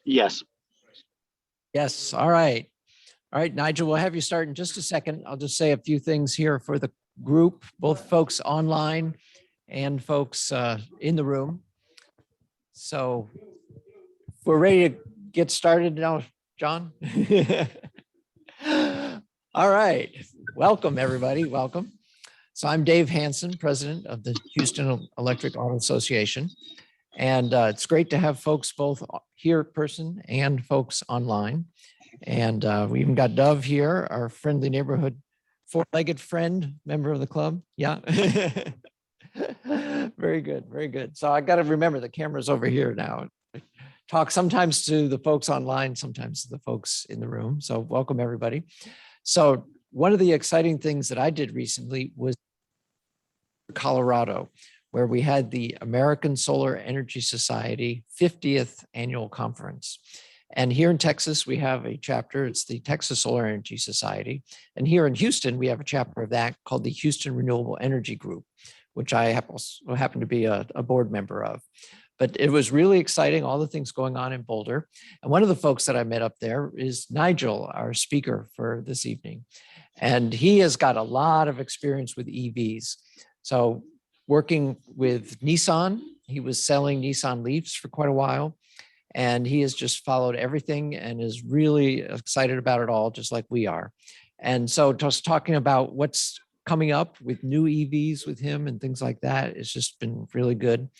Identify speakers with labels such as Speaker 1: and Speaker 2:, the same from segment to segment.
Speaker 1: Yes.
Speaker 2: Yes. All right. All right, Nigel, we'll have you start in just a second. I'll just say a few things here for the group, both folks online and folks in the room. So we're ready to get started now, John. All right. Welcome, everybody. Welcome. So I'm Dave Hansen, president of the Houston Electric Auto Association. And it's great to have folks both here in person and folks online. And we even got Dove here, our friendly neighborhood four-legged friend, member of the club. Yeah. Very good. Very good. So I got to remember the camera's over here now. I talk sometimes to the folks online, sometimes to the folks in the room. So welcome, everybody. So one of the exciting things that I did recently was Colorado, where we had the American Solar Energy Society 50th annual conference. And here in Texas, we have a chapter, it's the Texas Solar Energy Society. And here in Houston, we have a chapter of that called the Houston Renewable Energy Group, which I happen to be a board member of. But it was really exciting, all the things going on in Boulder. And one of the folks that I met up there is Nigel, our speaker for this evening. And he has got a lot of experience with EVs. So working with Nissan, he was selling Nissan Leafs for quite a while. And he has just followed everything and is really excited about it all, just like we are. And so just talking about what's coming up with new EVs with him and things like that, it's just been really good.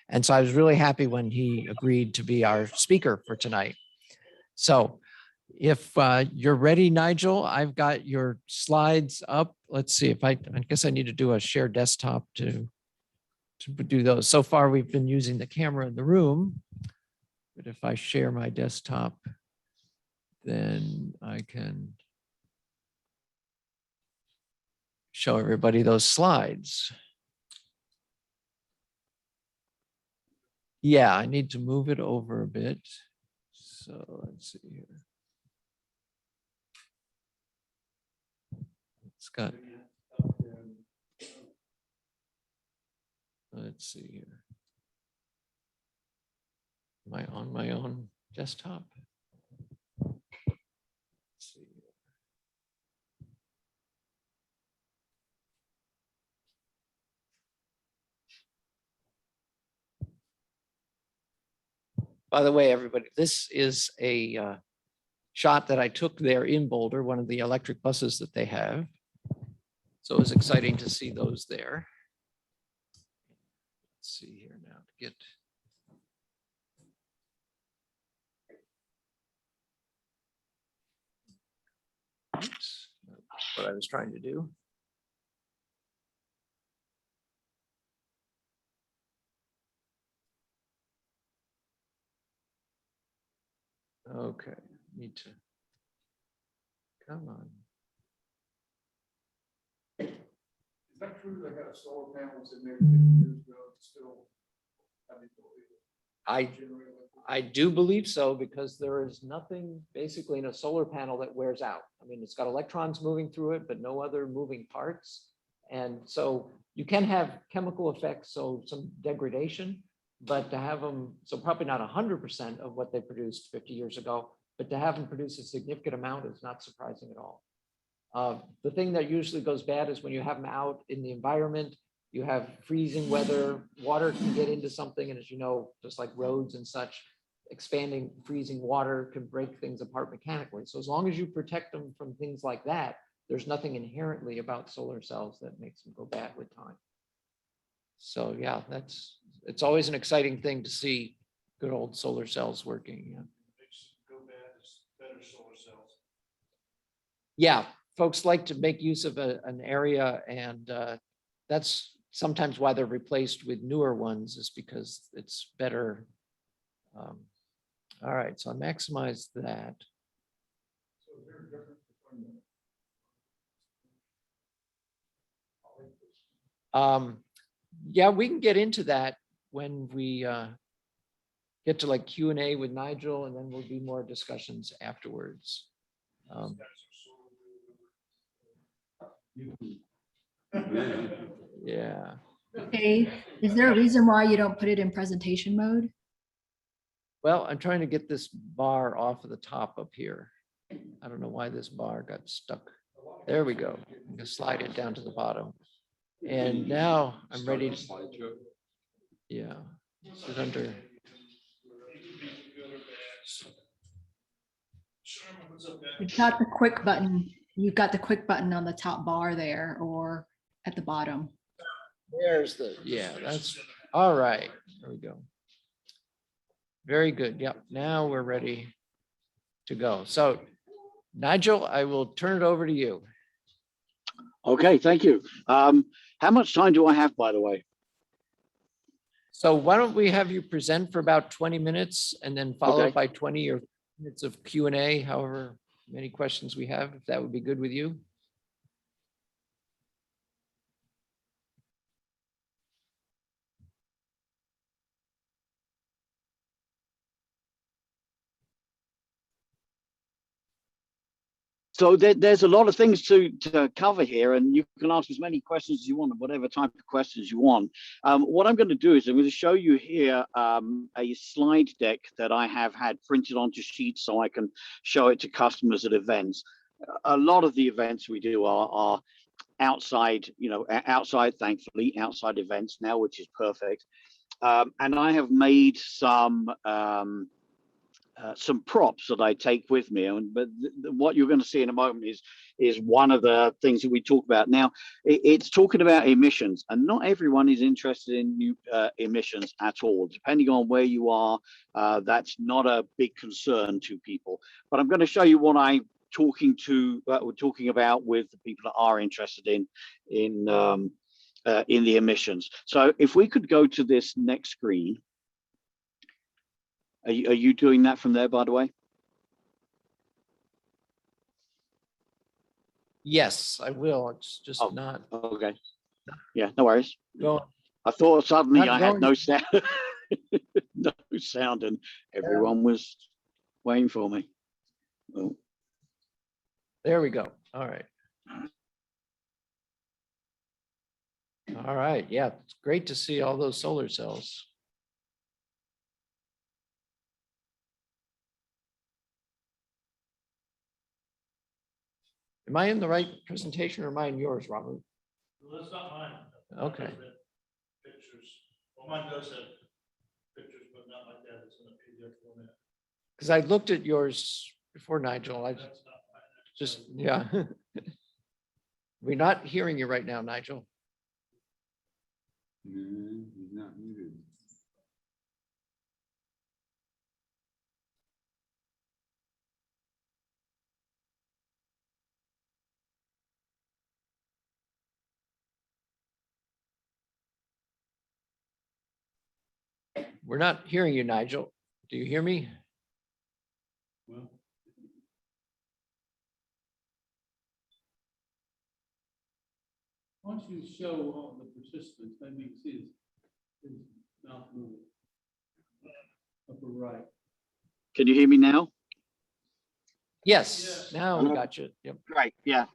Speaker 2: And so I was really happy when he agreed to be our speaker for tonight. So if you're ready, Nigel, I've got your slides up. Let's see if I guess I need to do a share desktop to do those. So far, we've been using the camera in the room. But if I share my desktop, then I can show everybody those slides. Yeah, I need to move it over a bit. So let's see here. It's got, let's see here. Am I on my own desktop? Let's see. By the way, everybody, this is a shot that I took there in Boulder, one of the electric buses that they have. So it was exciting to see those there. Let's see here now to get. Oops, that's what I was trying to do. Okay, need to, come on.
Speaker 3: Is that true? They got solar panels in there 50 years ago, still?
Speaker 2: I do believe so, because there is nothing basically in a solar panel that wears out. I mean, it's got electrons moving through it, but no other moving parts. And so you can have chemical effects, so some degradation, but to have them, so probably not 100% of what they produced 50 years ago, but to have them produce a significant amount is not surprising at all. The thing that usually goes bad is when you have them out in the environment, you have freezing weather, water can get into something. And as you know, just like roads and such, expanding freezing water can break things apart mechanically. So as long as you protect them from things like that, there's nothing inherently about solar cells that makes them go bad with time. So yeah, it's always an exciting thing to see good old solar cells working. Yeah.
Speaker 3: Go bad is better solar cells.
Speaker 2: Yeah, folks like to make use of an area, and that's sometimes why they're replaced with newer ones, is because it's better. All right, so I maximize that.
Speaker 3: So is there a difference between
Speaker 2: Yeah, we can get into that when we get to like Q&A with Nigel, and then we'll do more discussions afterwards. Yeah.
Speaker 4: Dave, is there a reason why you don't put it in presentation mode?
Speaker 2: Well, I'm trying to get this bar off of the top up here. I don't know why this bar got stuck. There we go. I'm gonna slide it down to the bottom. And now I'm ready to, yeah, sit under.
Speaker 1: You've got the quick button. You've got the quick button on the top bar there or at the bottom.
Speaker 2: There's the, yeah, that's, all right, there we go. Very good. Yep, now we're ready to go. So Nigel, I will turn it over to you.
Speaker 4: Okay, thank you. How much time do I have, by the way?
Speaker 2: So why don't we have you present for about 20 minutes and then followed
Speaker 4: Okay.
Speaker 2: by 20 or minutes of Q&A, however many questions we have, if that would be good with you.
Speaker 4: So there's a lot of things to cover here, and you can ask as many questions as you want, whatever type of questions you want. What I'm going to do is I'm going to show you here a slide deck that I have had printed onto sheets so I can show it to customers at events. A lot of the events we do are outside, outside, thankfully, outside events now, which is perfect. And I have made some props that I take with me, but what you're going to see in a moment is one of the things that we talk about. Now, it's talking about emissions, and not everyone is interested in new emissions at all. Depending on where you are, that's not a big concern to people. But I'm going to show you what I'm talking about with the people that are interested in the emissions. So if we could go to this next screen. Are you doing that from there, by the way?
Speaker 2: Yes, I will. It's just not.
Speaker 4: Okay. Yeah, no worries.
Speaker 2: Going.
Speaker 4: I thought suddenly
Speaker 2: Not
Speaker 4: I had
Speaker 2: going.
Speaker 4: no sound, no sound, and everyone was waiting for me. Oh.
Speaker 2: There we go. All right. All right. Yeah, it's great to see all those solar cells. Am I in the right presentation or am I in yours, Robert?
Speaker 5: Well, that's not mine.
Speaker 2: Okay.
Speaker 5: Pictures. Well, mine does have pictures, but not like that. It's in a PDF format.
Speaker 2: Because I looked at yours before, Nigel. I
Speaker 5: That's not mine.
Speaker 2: just, yeah. We're not hearing you right now, Nigel.
Speaker 3: He's not muted.
Speaker 2: We're not hearing you, Nigel. Do you hear me?
Speaker 5: Well, once you show all the participants, maybe you can see his mouth moving. Upper right.
Speaker 4: Can you hear me now?
Speaker 2: Yes,
Speaker 5: Yes.
Speaker 2: now we got you. Yep.
Speaker 4: Great. Yeah.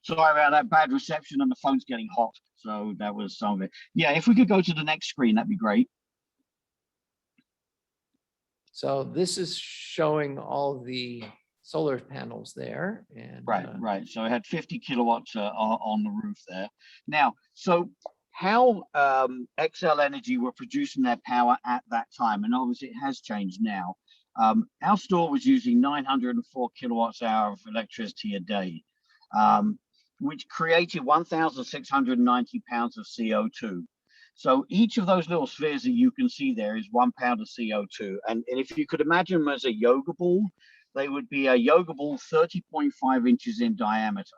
Speaker 4: Sorry about that bad reception, and the phone's getting hot. So that was some of it. Yeah, if we could go to the next screen, that'd be great.
Speaker 2: So this is showing all the solar panels there. And
Speaker 4: Right. So I had 50 kilowatts on the roof there. Now, so how XL Energy were producing their power at that time, and obviously it has changed now. Our store was using 904 kilowatts hour of electricity a day, which created 1,690 pounds of CO2. So each of those little spheres that you can see there is 1 pound of CO2. And if you could imagine them as a yoga ball, they would be a yoga ball 30.5 inches in diameter.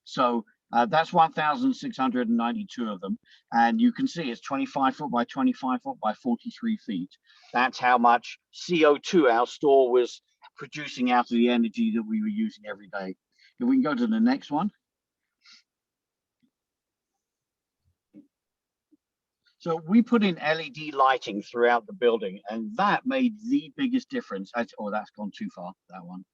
Speaker 4: So that's 1,692 of them. And you can see it's 25 foot by 25 foot by 43 feet. That's how much CO2 our store was producing out of the energy that we were using every day. If we can go to the next one. So we put in LED lighting throughout the building, and that made the biggest difference. Oh, that's gone too far, that one.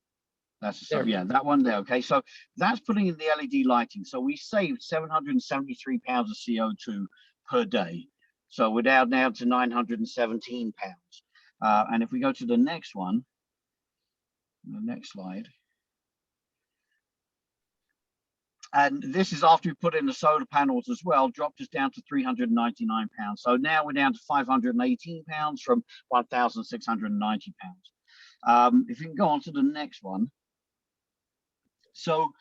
Speaker 4: That's yeah, that one there. Okay, so that's putting in the LED lighting. So we saved 773 pounds of CO2 per day. So we're down now to 917 pounds. And if we go to the next one, the next slide. And this is after we put in the solar panels as well, dropped us down to 399 pounds. So now we're down to 518 pounds from 1,690 pounds. If you can go on to the next one. So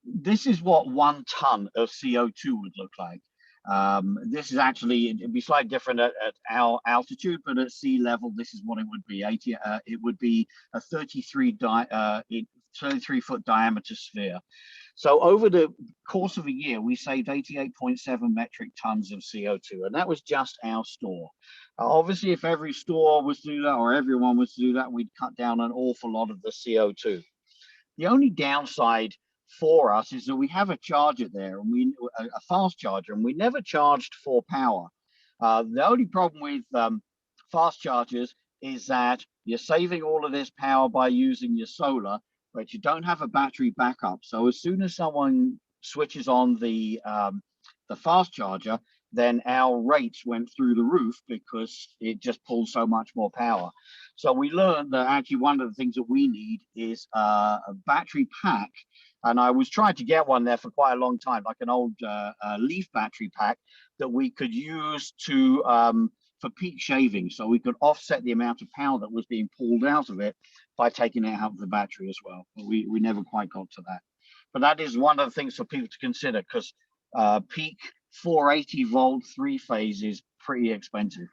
Speaker 4: this is what 1 ton of CO2 would look like. This is actually, it'd be slightly different at our altitude, but at sea level, this is what it would be. It would be a 33-foot diameter sphere. So over the course of a year, we saved 88.7 metric tons of CO2, and that was just our store. Obviously, if every store was to do that, or everyone was to do that, we'd cut down an awful lot of the CO2. The only downside for us is that we have a charger there, and a fast charger, and we never charged for power. The only problem with fast chargers is that you're saving all of this power by using your solar, but you don't have a battery backup. So as soon as someone switches on the fast charger, then our rates went through the roof because it just pulls so much more power. So we learned that actually one of the things that we need is a battery pack. And I was trying to get one there for quite a long time, like an old Leaf battery pack that we could use to for peak shaving. So we could offset the amount of power that was being pulled out of it by taking it out of the battery as well. But we never quite got to that. But that is one of the things for people to consider, because peak 480 volt 3-phase is pretty expensive.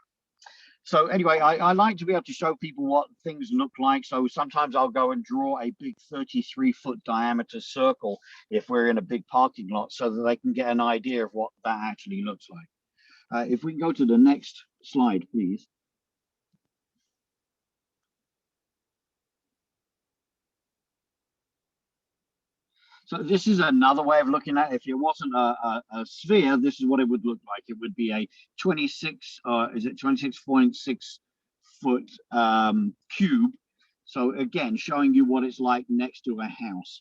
Speaker 4: So anyway, I like to be able to show people what things look like. So sometimes I'll go and draw a big 33-foot diameter circle if we're in a big parking lot, so that they can get an idea of what that actually looks like. If we can go to the next slide, please. So this is another way of looking at it. If it wasn't a sphere, this is what it would look like. It would be a 26.6 foot cube. So again, showing you what it's like next to a house.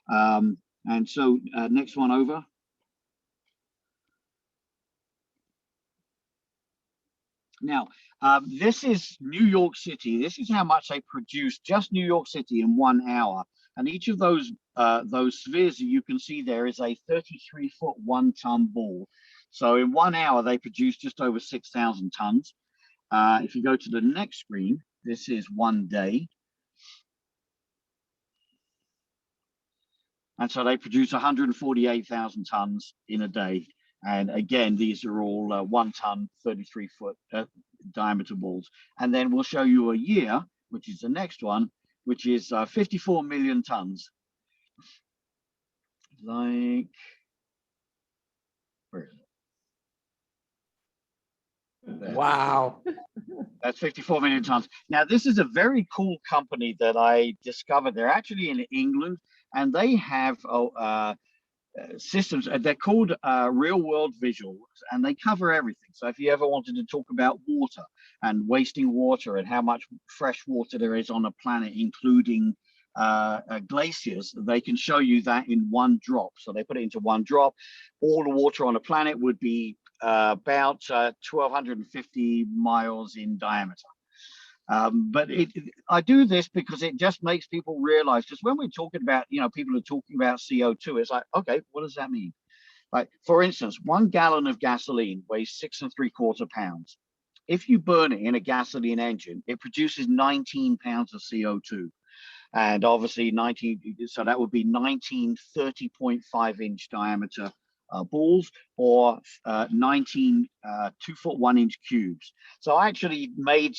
Speaker 4: And so next one over. Now, this is New York City. This is how much they produce, just New York City, in 1 hour. And each of those spheres that you can see there is a 33-foot 1-ton ball. So in 1 hour, they produce just over 6,000 tons. If you go to the next screen, this is 1 day. And so they produce 148,000 tons in a day. And again, these are all 1-ton, 33-foot diameter balls. And then we'll show you a year, which is the next one, which is 54 million tons. Like, where is it? There.
Speaker 2: Wow.
Speaker 4: That's 54 million tons. Now, this is a very cool company that I discovered. They're actually in England, and they have systems. They're called real world visuals, and they cover everything. So if you ever wanted to talk about water and wasting water and how much fresh water there is on a planet, including glaciers, they can show you that in one drop. So they put it into one drop. All the water on a planet would be about 1,250 miles in diameter. But I do this because it just makes people realize, because when we're talking about, people are talking about CO2, it's like, okay, what does that mean? Like, for instance, 1 gallon of gasoline weighs 6 3/4 pounds. If you burn it in a gasoline engine, it produces 19 pounds of CO2. And obviously 19, so that would be 19 30.5-inch diameter balls, or 19 2-foot 1-inch cubes. So I actually made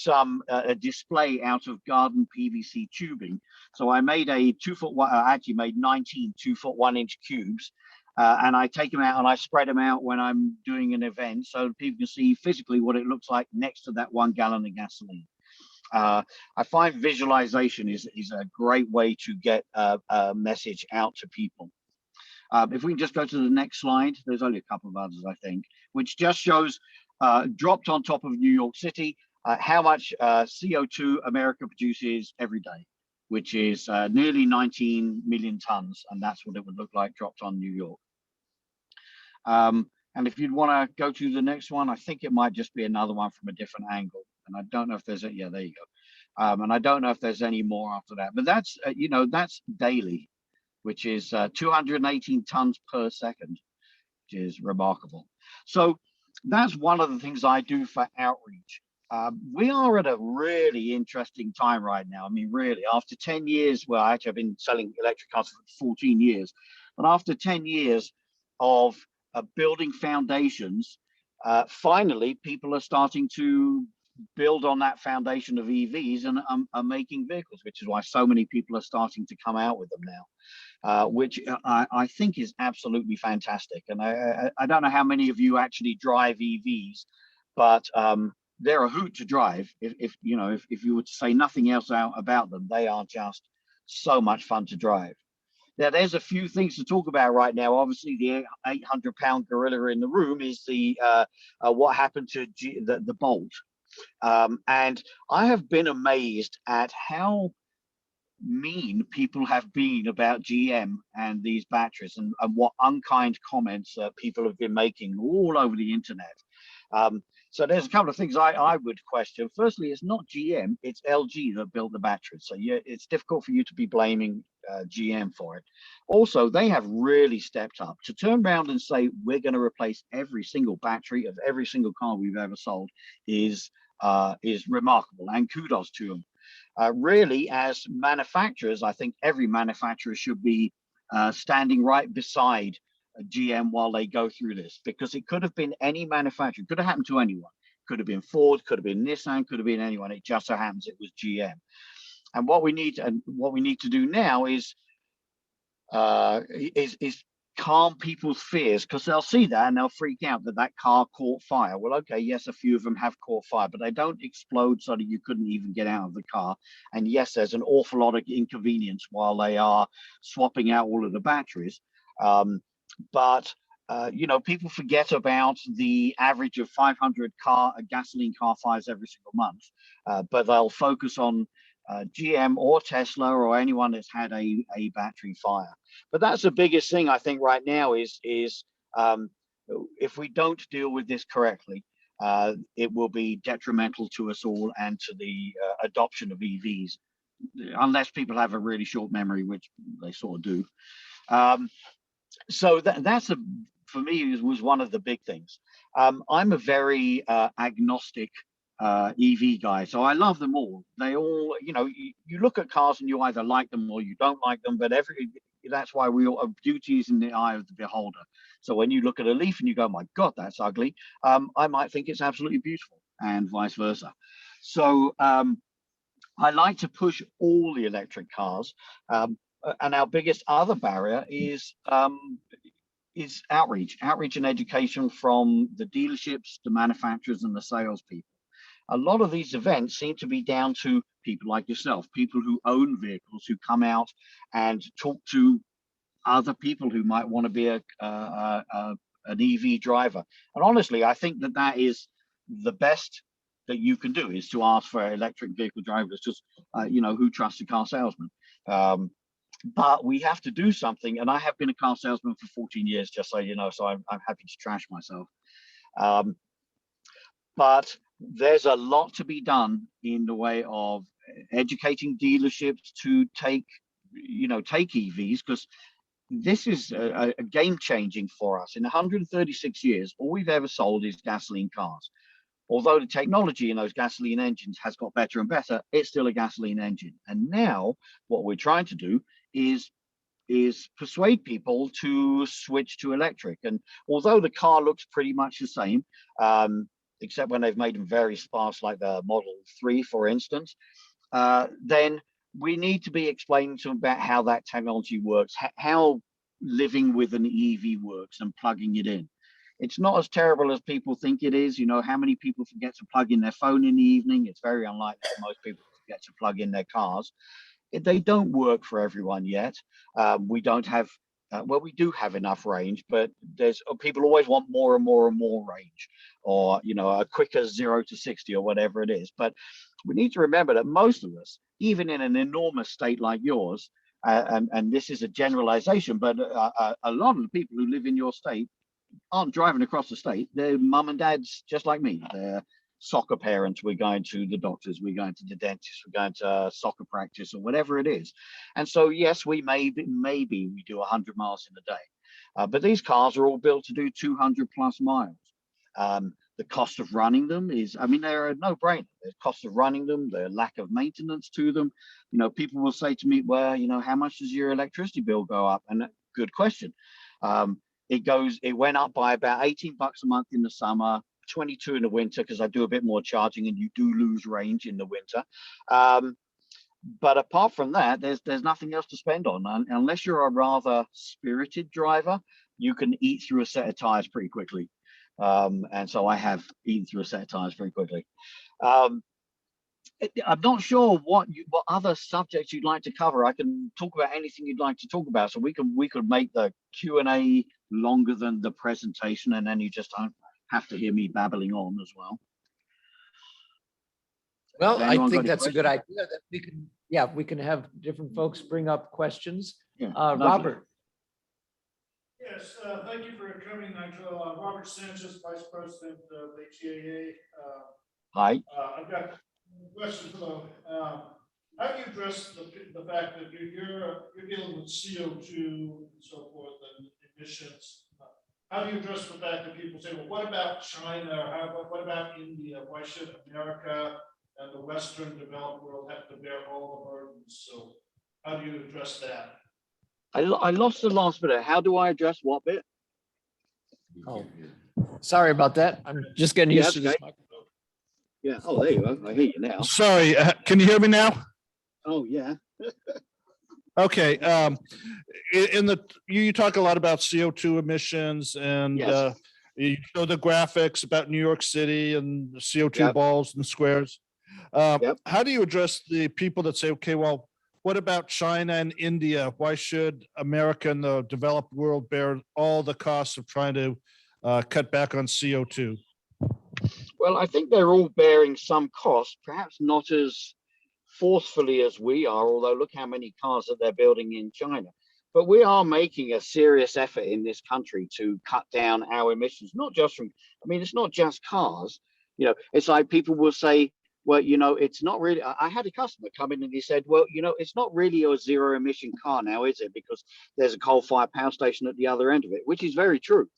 Speaker 4: a display out of garden PVC tubing. So I made a 2-foot, actually made 19 2-foot 1-inch cubes, and I take them out and I spread them out when I'm doing an event, so people can see physically what it looks like next to that 1 gallon of gasoline. I find visualization is a great way to get a message out to people. If we can just go to the next slide, there's only a couple of others, I think, which just shows, dropped on top of New York City, how much CO2 America produces every day, which is nearly 19 million tons. And that's what it would look like dropped on New York. And if you'd want to go to the next one, I think it might just be another one from a different angle. And I don't know if there's a, yeah, there you go. And I don't know if there's any more after that, but that's, you know, that's daily, which is 218 tons per second, which is remarkable. So that's one of the things I do for outreach. We are at a really interesting time right now. I mean, really, after 10 years, well, actually, I've been selling electric cars for 14 years, but after 10 years of building foundations, finally, people are starting to build on that foundation of EVs and are making vehicles, which is why so many people are starting to come out with them now, which I think is absolutely fantastic. And I don't know how many of you actually drive EVs, but they're a hoot to drive. If you know, if you were to say nothing else out about them, they are just so much fun to drive. Now, there's a few things to talk about right now. Obviously, the 800-pound gorilla in the room is the what happened to the Bolt. And I have been amazed at how mean people have been about GM and these batteries, and what unkind comments people have been making all over the internet. So there's a couple of things I would question. Firstly, it's not GM, it's LG that built the batteries. So yeah, it's difficult for you to be blaming GM for it. Also, they have really stepped up. To turn around and say, we're going to replace every single battery of every single car we've ever sold is remarkable, and kudos to them. Really, as manufacturers, I think every manufacturer should be standing right beside GM while they go through this, because it could have been any manufacturer, could have happened to anyone. Could have been Ford, could have been Nissan, could have been anyone. It just so happens it was GM. And what we need to do now is calm people's fears, because they'll see that and they'll freak out that that car caught fire. Well, okay, yes, a few of them have caught fire, but they don't explode so that you couldn't even get out of the car. And yes, there's an awful lot of inconvenience while they are swapping out all of the batteries. But you know, people forget about the average of 500 gasoline car fires every single month, but they'll focus on GM or Tesla or anyone that's had a battery fire. But that's the biggest thing I think right now is if we don't deal with this correctly, it will be detrimental to us all and to the adoption of EVs, unless people have a really short memory, which they sort of do. So that's for me was one of the big things. I'm a very agnostic EV guy, so I love them all. They all, you know, you look at cars and you either like them or you don't like them, but that's why beauty is in the eye of the beholder. So when you look at a Leaf and you go, my God, that's ugly, I might think it's absolutely beautiful, and vice versa. So I like to push all the electric cars. And our biggest other barrier is outreach and education from the dealerships, the manufacturers, and the salespeople. A lot of these events seem to be down to people like yourself, people who own vehicles, who come out and talk to other people who might want to be an EV driver. And honestly, I think that is the best that you can do, is to ask for electric vehicle drivers, just you know, who trusts a car salesman. But we have to do something, and I have been a car salesman for 14 years, just so you know, so I'm happy to trash myself. But there's a lot to be done in the way of educating dealerships to take EVs, because this is a game changing for us. In 136 years, all we've ever sold is gasoline cars. Although the technology in those gasoline engines has got better and better, it's still a gasoline engine. And now what we're trying to do is persuade people to switch to electric. And although the car looks pretty much the same, except when they've made them very sparse, like the Model 3, for instance, then we need to be explaining to them about how that technology works, how living with an EV works and plugging it in. It's not as terrible as people think it is. You know, how many people forget to plug in their phone in the evening? It's very unlikely that most people forget to plug in their cars. They don't work for everyone yet. We don't have, well, we do have enough range, but people always want more and more and more range, or, you know, a quicker 0 to 60 or whatever it is. But we need to remember that most of us, even in an enormous state like yours, and this is a generalization, but a lot of the people who live in your state aren't driving across the state. They're mum and dads just like me. They're soccer parents, we're going to the doctors, we're going to the dentist, we're going to soccer practice or whatever it is. And so, yes, we maybe we do 100 miles in a day, but these cars are all built to do 200 plus miles. The cost of running them is, I mean, they're a no-brainer. The cost of running them, the lack of maintenance to them. You know, people will say to me, well, you know, how much does your electricity bill go up? And good question. It went up by about 18 bucks a month in the summer, 22 in the winter, because I do a bit more charging and you do lose range in the winter. But apart from that, there's nothing else to spend on. And unless you're a rather spirited driver, you can eat through a set of tires pretty quickly. And so I have eaten through a set of tires very quickly. I'm not sure what other subjects you'd like to cover. I can talk about anything you'd like to talk about. So we could make the Q&A longer than the presentation, and then you just don't have to hear me babbling on as well.
Speaker 2: Well, I think that's a good idea that we can, yeah, we can have different folks bring up questions.
Speaker 4: Yeah,
Speaker 2: Robert.
Speaker 3: Yes, thank you for coming, Nigel. Robert Sanchez, Vice President of HEAA.
Speaker 4: Hi.
Speaker 3: I've got a question for them. How do you address the fact that you're dealing with CO2 and so forth and emissions? How do you address the fact that people say, well, what about China? What about India? Why should America and the Western developed world have to bear all the burdens? So how do you address that?
Speaker 4: I lost the last bit. How do I address what bit?
Speaker 2: Oh, sorry about that. I'm just getting used to this microphone.
Speaker 4: Yeah. Oh, there you go. I hear you now.
Speaker 6: Sorry, can you hear me now?
Speaker 4: Oh, yeah.
Speaker 6: Okay. You talk a lot about CO2 emissions, and
Speaker 4: Yes.
Speaker 6: you show the graphics about New York City and the CO2
Speaker 4: Yep.
Speaker 6: balls and squares.
Speaker 4: Yep.
Speaker 6: How do you address the people that say, okay, well, what about China and India? Why should America and the developed world bear all the costs of trying to cut back on CO2?
Speaker 4: Well, I think they're all bearing some cost, perhaps not as forcefully as we are, although look how many cars that they're building in China. But we are making a serious effort in this country to cut down our emissions, not just from, I mean, it's not just cars. You know, it's like people will say, well, you know, it's not really, I had a customer come in and he said, well, you know, it's not really a zero emission car now, is it? Because there's a coal-fired power station at the other end of it, which is very true.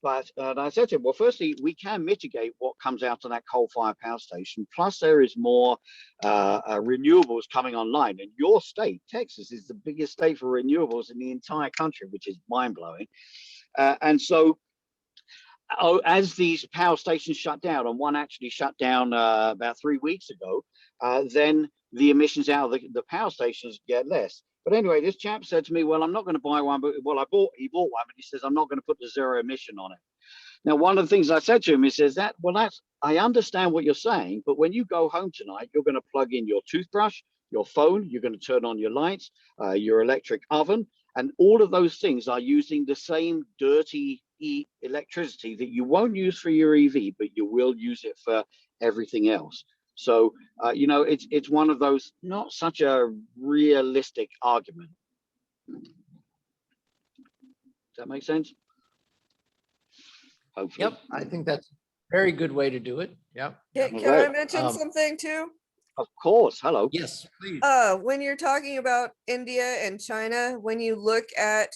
Speaker 4: But I said to him, well, firstly, we can mitigate what comes out of that coal-fired power station. Plus, there is more renewables coming online. And your state, Texas, is the biggest state for renewables in the entire country, which is mind-blowing. And so, as these power stations shut down, and one actually shut down about 3 weeks ago, then the emissions out of the power stations get less. But anyway, this chap said to me, well, I'm not going to buy one, but well, he bought one, but he says, I'm not going to put the zero emission on it. Now, one of the things I said to him, he says I understand what you're saying, but when you go home tonight, you're going to plug in your toothbrush, your phone, you're going to turn on your lights, your electric oven, and all of those things are using the same dirty electricity that you won't use for your EV, but you will use it for everything else. So, you know, it's one of those, not such a realistic argument. Does that make sense? Hopefully.
Speaker 2: Yep, I think that's a very good way to do it. Yep.
Speaker 7: Can
Speaker 4: Okay.
Speaker 7: I mention something too?
Speaker 4: Of course. Hello.
Speaker 2: Yes, please.
Speaker 7: When you're talking about India and China, when you look at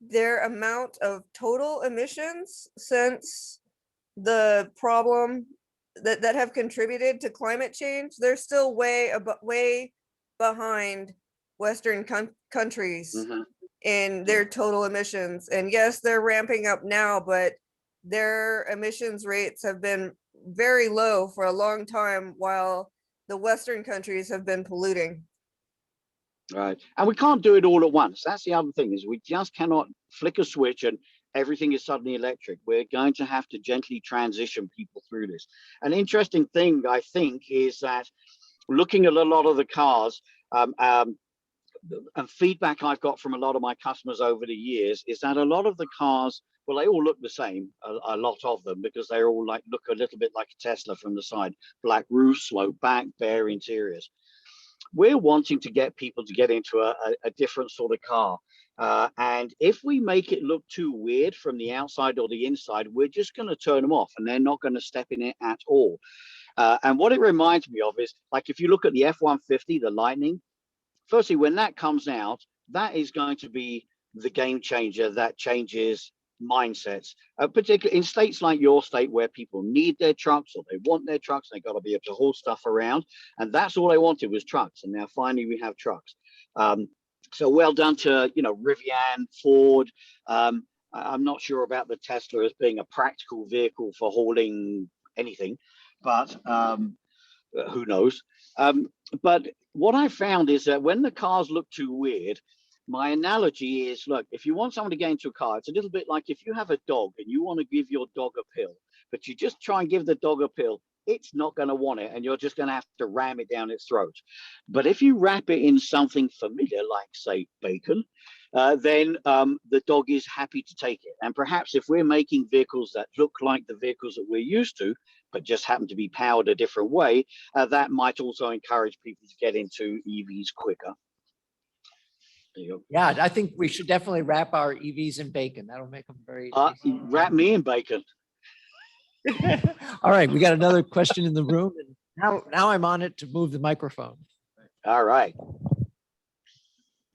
Speaker 7: their amount of total emissions since the problem that have contributed to climate change, they're still way behind Western countries in their total emissions. And yes, they're ramping up now, but their emissions rates have been very low for a long time, while the Western countries have been polluting.
Speaker 4: Right. And we can't do it all at once. That's the other thing, is we just cannot flick a switch and everything is suddenly electric. We're going to have to gently transition people through this. An interesting thing, I think, is that looking at a lot of the cars, and feedback I've got from a lot of my customers over the years is that a lot of the cars, well, they all look the same, a lot of them, because they all look a little bit like a Tesla from the side. Black roof, slope back, bare interiors. We're wanting to get people to get into a different sort of car. And if we make it look too weird from the outside or the inside, we're just going to turn them off and they're not going to step in it at all. And what it reminds me of is, like, if you look at the F-150, the Lightning, firstly, when that comes out, that is going to be the game changer that changes mindsets, particularly in states like your state where people need their trucks or they want their trucks. They got to be able to haul stuff around. And that's all they wanted was trucks. And now finally we have trucks. So well done to, you know, Rivian, Ford. I'm not sure about the Tesla as being a practical vehicle for hauling anything, but who knows? But what I found is that when the cars look too weird, my analogy is, look, if you want someone to get into a car, it's a little bit like if you have a dog and you want to give your dog a pill, but you just try and give the dog a pill, it's not going to want it, and you're just going to have to ram it down its throat. But if you wrap it in something familiar, like, say, bacon, then the dog is happy to take it. And perhaps if we're making vehicles that look like the vehicles that we're used to, but just happen to be powered a different way, that might also encourage people to get into EVs quicker. There you go.
Speaker 2: Yeah, I think we should definitely wrap our EVs in bacon. That'll make them very tasty.
Speaker 4: Wrap me in bacon.
Speaker 2: All right, we got another question in the room, and now I'm on it to move the microphone.
Speaker 4: All right.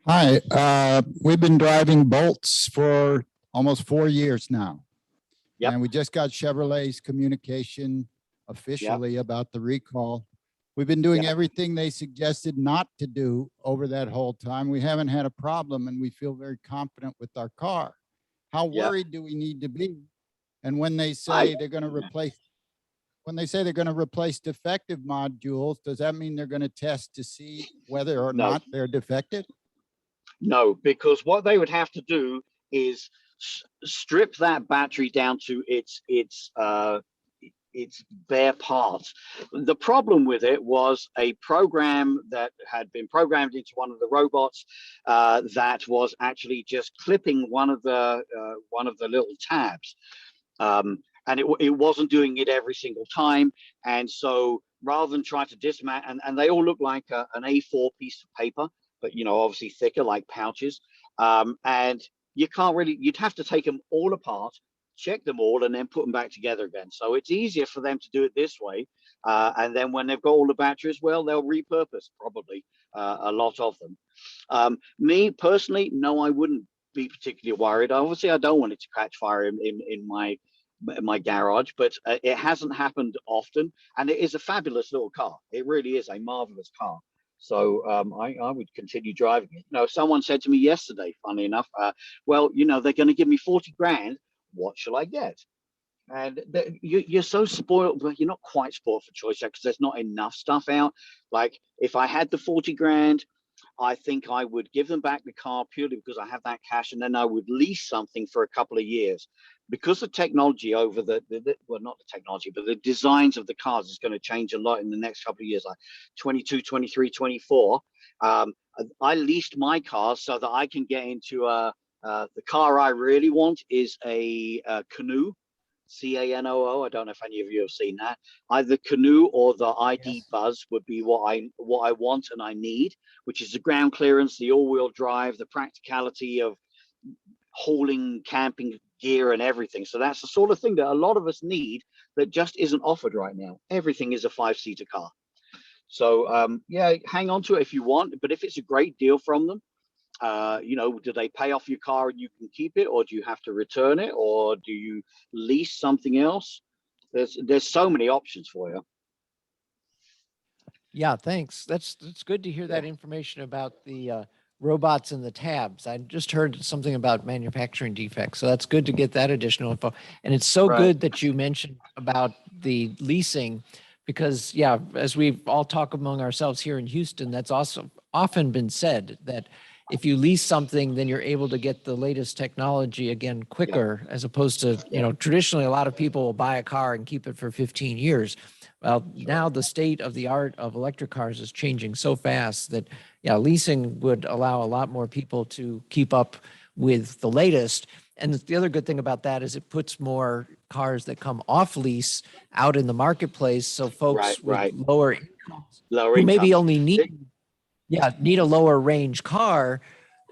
Speaker 8: Hi, we've been driving Bolts for almost 4 years now.
Speaker 4: Yep.
Speaker 8: And we just got Chevrolet's communication officially about the recall. We've been doing
Speaker 4: Yep.
Speaker 8: everything they suggested not to do over that whole time. We haven't had a problem and we feel very confident with our car. How
Speaker 4: Yep.
Speaker 8: worried do we need to be? And when they say they're going to replace, defective modules, does that mean they're going to test to see whether or
Speaker 4: No.
Speaker 8: not they're defective?
Speaker 4: No, because what they would have to do is strip that battery down to its bare parts. The problem with it was a program that had been programmed into one of the robots that was actually just clipping one of the little tabs, and it wasn't doing it every single time. And so rather than try to dismantle, and they all look like an A4 piece of paper, but, you know, obviously thicker, like pouches. And you can't really, you'd have to take them all apart, check them all, and then put them back together again. So it's easier for them to do it this way. And then when they've got all the batteries, well, they'll repurpose probably a lot of them. Me personally, no, I wouldn't be particularly worried. Obviously, I don't want it to catch fire in my garage, but it hasn't happened often. And it is a fabulous little car. It really is a marvelous car. So I would continue driving it. You know, someone said to me yesterday, funny enough, well, you know, they're going to give me 40 grand. What shall I get? And you're so spoiled, but you're not quite spoiled for choice because there's not enough stuff out. Like, if I had the 40 grand, I think I would give them back the car purely because I have that cash, and then I would lease something for a couple of years. Because the technology over well, not the technology, but the designs of the cars is going to change a lot in the next couple of years, like 22, 23, 24. I leased my cars so that I can get into the car I really want is a Canoe, CANOO. I don't know if any of you have seen that. Either Canoe or the ID Buzz would be what I want and I need, which is the ground clearance, the all-wheel drive, the practicality of hauling camping gear and everything. So that's the sort of thing that a lot of us need that just isn't offered right now. Everything is a 5-seater car. So yeah, hang on to it if you want, but if it's a great deal from them, you know, do they pay off your car and you can keep it, or do you have to return it, or do you lease something else? There's so many options for you.
Speaker 2: Yeah, thanks. That's good to hear that information about the robots and the tabs. I just heard something about manufacturing defects, so that's good to get that additional info. And it's so good that you mentioned about the leasing, because yeah, as we all talk among ourselves here in Houston, that's also often been said that if you lease something, then you're able to get the latest technology again quicker, as opposed to, you know, traditionally a lot of people will buy a car and keep it for 15 years. Well, now the state of the art of electric cars is changing so fast that, yeah, leasing would allow a lot more people to keep up with the latest. And the other good thing about that is it puts more cars that come off lease out in the marketplace. So folks with lower incomes who maybe only need a lower range car,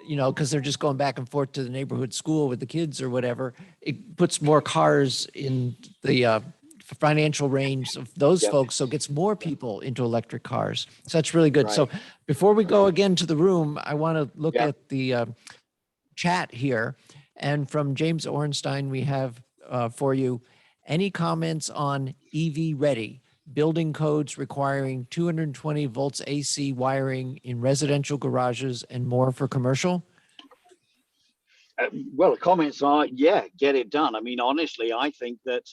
Speaker 2: you know, because they're just going back and forth to the neighborhood school with the kids or whatever. It puts more cars in the financial range of those
Speaker 4: Yep.
Speaker 2: folks, so it gets more people into electric cars. So that's really good. So
Speaker 4: Right.
Speaker 2: before we go again to the room, I want to look
Speaker 4: Yep.
Speaker 2: at the chat here. And from James Ornstein, we have for you, any comments on EV ready? Building codes requiring 220 volts AC wiring in residential garages and more for commercial?
Speaker 4: Well, the comments are, yeah, get it done. I mean, honestly, I think that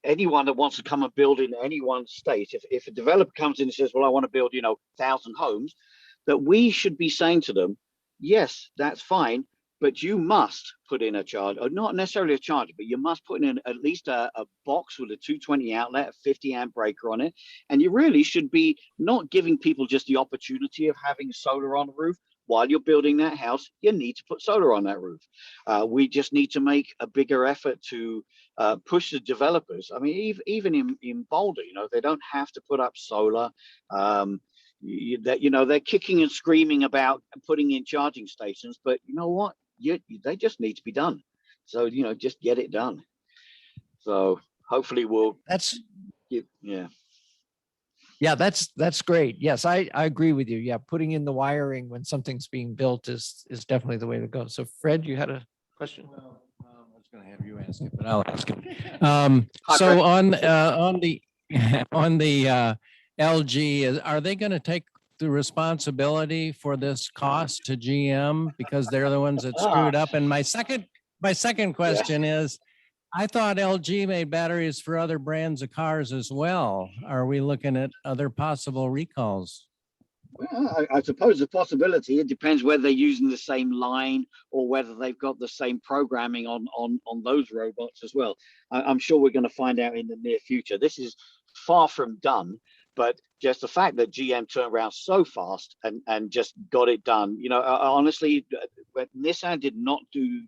Speaker 4: anyone that wants to come and build in any one state, if a developer comes in and says, well, I want to build, 1,000 homes, that we should be saying to them, yes, that's fine, but you must put in a charge, or not necessarily a charger, but you must put in at least a box with a 220 outlet, a 50 amp breaker on it. And you really should be not giving people just the opportunity of having solar on the roof. While you're building that house, you need to put solar on that roof. We just need to make a bigger effort to push the developers. I mean, even in Boulder, they don't have to put up solar. They're kicking and screaming about putting in charging stations, but you know what? They just need to be done. So, just get it done. So hopefully
Speaker 2: Yeah, that's great. Yes, I agree with you. Yeah, putting in the wiring when something's being built is definitely the way to go. So Fred, you had a question?
Speaker 9: Well, I was going to have you ask it, but I'll ask it.
Speaker 4: Hi,
Speaker 9: So
Speaker 4: Fred.
Speaker 9: on the LG, are they going to take the responsibility for this cost to GM because they're the ones that screwed up? And my second question is, I thought LG made batteries for other brands of cars as well. Are we looking at other possible recalls?
Speaker 4: Well, I suppose the possibility, it depends whether they're using the same line or whether they've got the same programming on those robots as well. I'm sure we're going to find out in the near future. This is far from done, but just the fact that GM turned around so fast and just got it done. Honestly, Nissan did not do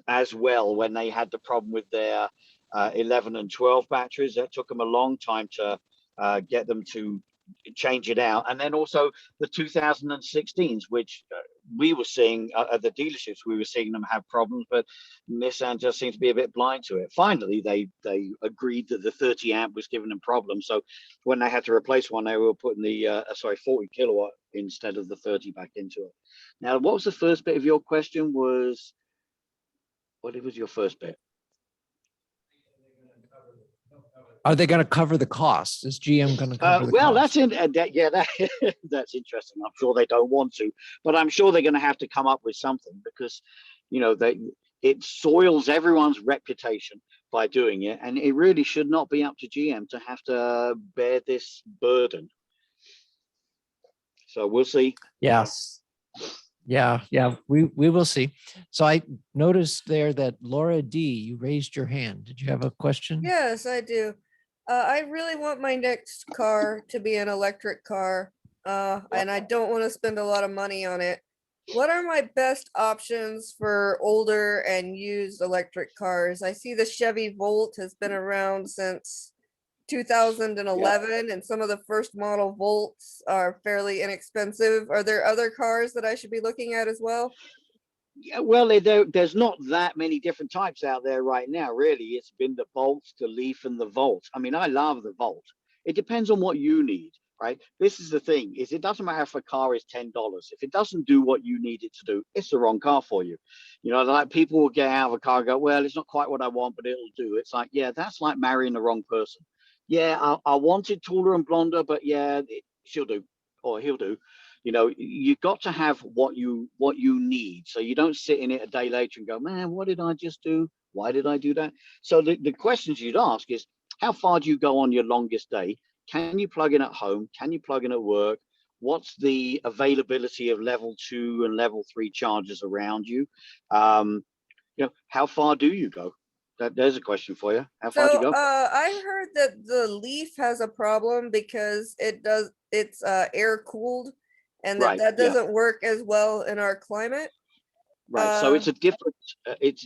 Speaker 4: as well when they had the problem with their 11 and 12 batteries. That took them a long time to get them to change it out. And then also the 2016s, which we were seeing at the dealerships, we were seeing them have problems, but Nissan just seems to be a bit blind to it. Finally, they agreed that the 30 amp was giving them problems. So when they had to replace one, they were putting the 40 kilowatt instead of the 30 back into it. Now, what was the first bit of your question? What was your first bit?
Speaker 2: Are they going to cover the cost? Is GM going to cover the cost?
Speaker 4: That's interesting. I'm sure they don't want to, but I'm sure they're going to have to come up with something because, it soils everyone's reputation by doing it, and it really should not be up to GM to have to bear this burden. So we'll see.
Speaker 2: Yes. Yeah, we will see. So I noticed there that Laura D, you raised your hand. Did you have a question?
Speaker 7: Yes, I do. I really want my next car to be an electric car, and I don't want to spend a lot of money on it. What are my best options for older and used electric cars? I see the Chevy Volt has been around since 2011, and some of the first model Volts are fairly inexpensive. Are there other cars that I should be looking at as well?
Speaker 4: Yeah, well, there's not that many different types out there right now, really. It's been the Bolts, the Leaf, and the Volt. I mean, I love the Volt. It depends on what you need, right? This is the thing, is it doesn't matter if a car is $10. If it doesn't do what you need it to do, it's the wrong car for you. Like people will get out of a car and go, well, it's not quite what I want, but it'll do. It's like, yeah, that's like marrying the wrong person. Yeah, I wanted taller and blonder, but yeah, she'll do, or he'll do. You've got to have what you need. So you don't sit in it a day later and go, man, what did I just do? Why did I do that? So the questions you'd ask is, how far do you go on your longest day? Can you plug in at home? Can you plug in at work? What's the availability of level 2 and level 3 chargers around you? How far do you go? There's a question for you. How far do you go?
Speaker 7: I heard that the Leaf has a problem because it's air cooled, and that doesn't work as well in our climate.
Speaker 4: Right. So it's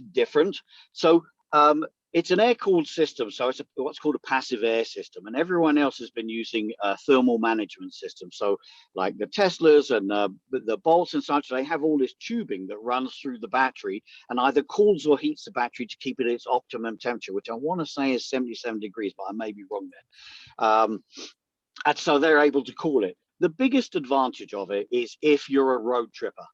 Speaker 4: different. So It's an air-cooled system, so it's what's called a passive air system, and everyone else has been using a thermal management system. So like the Teslas and the Bolts and such, they have all this tubing that runs through the battery and either cools or heats the battery to keep it at its optimum temperature, which I want to say is 77 degrees, but I may be wrong there. And so they're able to cool it. The biggest advantage of it is if you're a road tripper.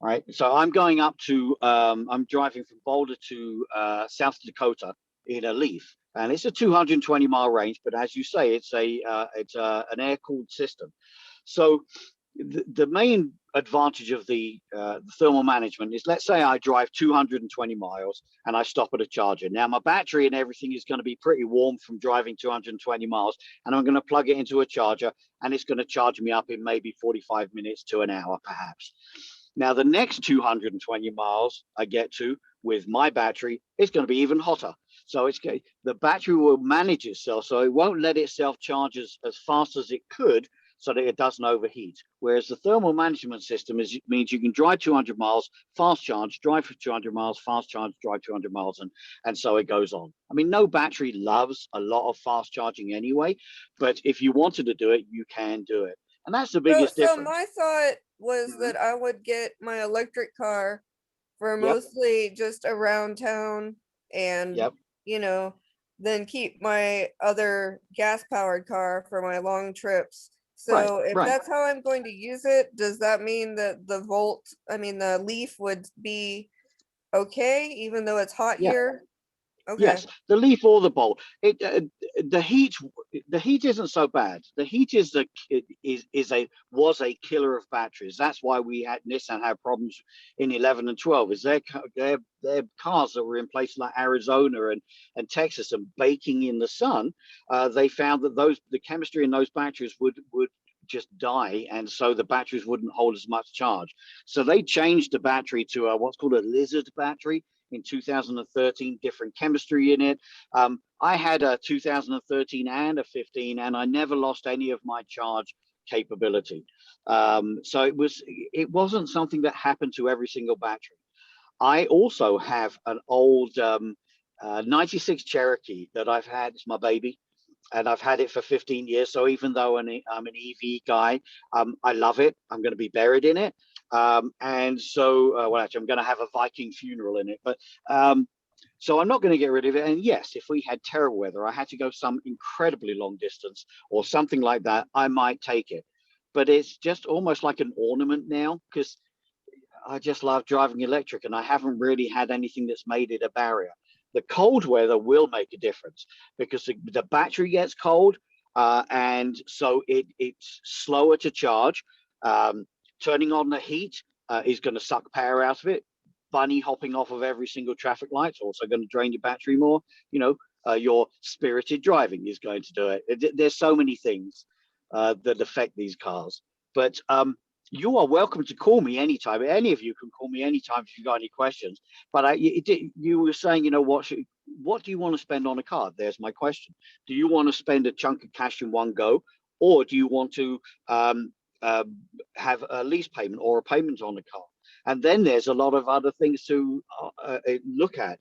Speaker 4: Right, so I'm going up to, I'm driving from Boulder to South Dakota in a Leaf, and it's a 220-mile range. But as you say, it's an air-cooled system. So the main advantage of the thermal management is, let's say I drive 220 miles and I stop at a charger. Now my battery and everything is going to be pretty warm from driving 220 miles, and I'm going to plug it into a charger, and it's going to charge me up in maybe 45 minutes to an hour, perhaps. Now, the next 220 miles I get to with my battery, it's going to be even hotter. So the battery will manage itself, so it won't let itself charge as fast as it could, so that it doesn't overheat. Whereas the thermal management system means you can drive 200 miles, fast charge, drive for 200 miles, fast charge, drive 200 miles, and so it goes on. I mean, no battery loves a lot of fast charging anyway, but if you wanted to do it, you can do it. And that's the biggest difference.
Speaker 7: So my thought was that I would get my electric car for mostly just around town, and you know, then keep my other gas powered car for my long trips. So if that's how I'm going to use it, does that mean that the Leaf would be okay, even though it's hot here? Okay.
Speaker 4: Yes, the Leaf or the Bolt. The heat isn't so bad. The heat was a killer of batteries. That's why Nissan had problems in 11 and 12. Is their cars that were in places like Arizona and Texas and baking in the sun, they found that the chemistry in those batteries would just die, and so the batteries wouldn't hold as much charge. So they changed the battery to what's called a lizard battery in 2013, different chemistry in it. I had a 2013 and a 15, and I never lost any of my charge capability. So it wasn't something that happened to every single battery. I also have an old 96 Cherokee that I've had. It's my baby, and I've had it for 15 years. So even though I'm an EV guy, I love it. I'm going to be buried in it. And so, well, actually, I'm going to have a Viking funeral in it. But so I'm not going to get rid of it. And yes, if we had terrible weather, I had to go some incredibly long distance or something like that, I might take it. But it's just almost like an ornament now, because I just love driving electric, and I haven't really had anything that's made it a barrier. The cold weather will make a difference, because the battery gets cold, and so it's slower to charge. Turning on the heat is going to suck power out of it. Bunny hopping off of every single traffic light is also going to drain your battery more. You know, your spirited driving is going to do it. There's so many things that affect these cars. But you are welcome to call me anytime. Any of you can call me anytime if you've got any questions. But you were saying, you know, what do you want to spend on a car? There's my question. Do you want to spend a chunk of cash in one go, or do you want to have a lease payment or a payment on the car? And then there's a lot of other things to look at.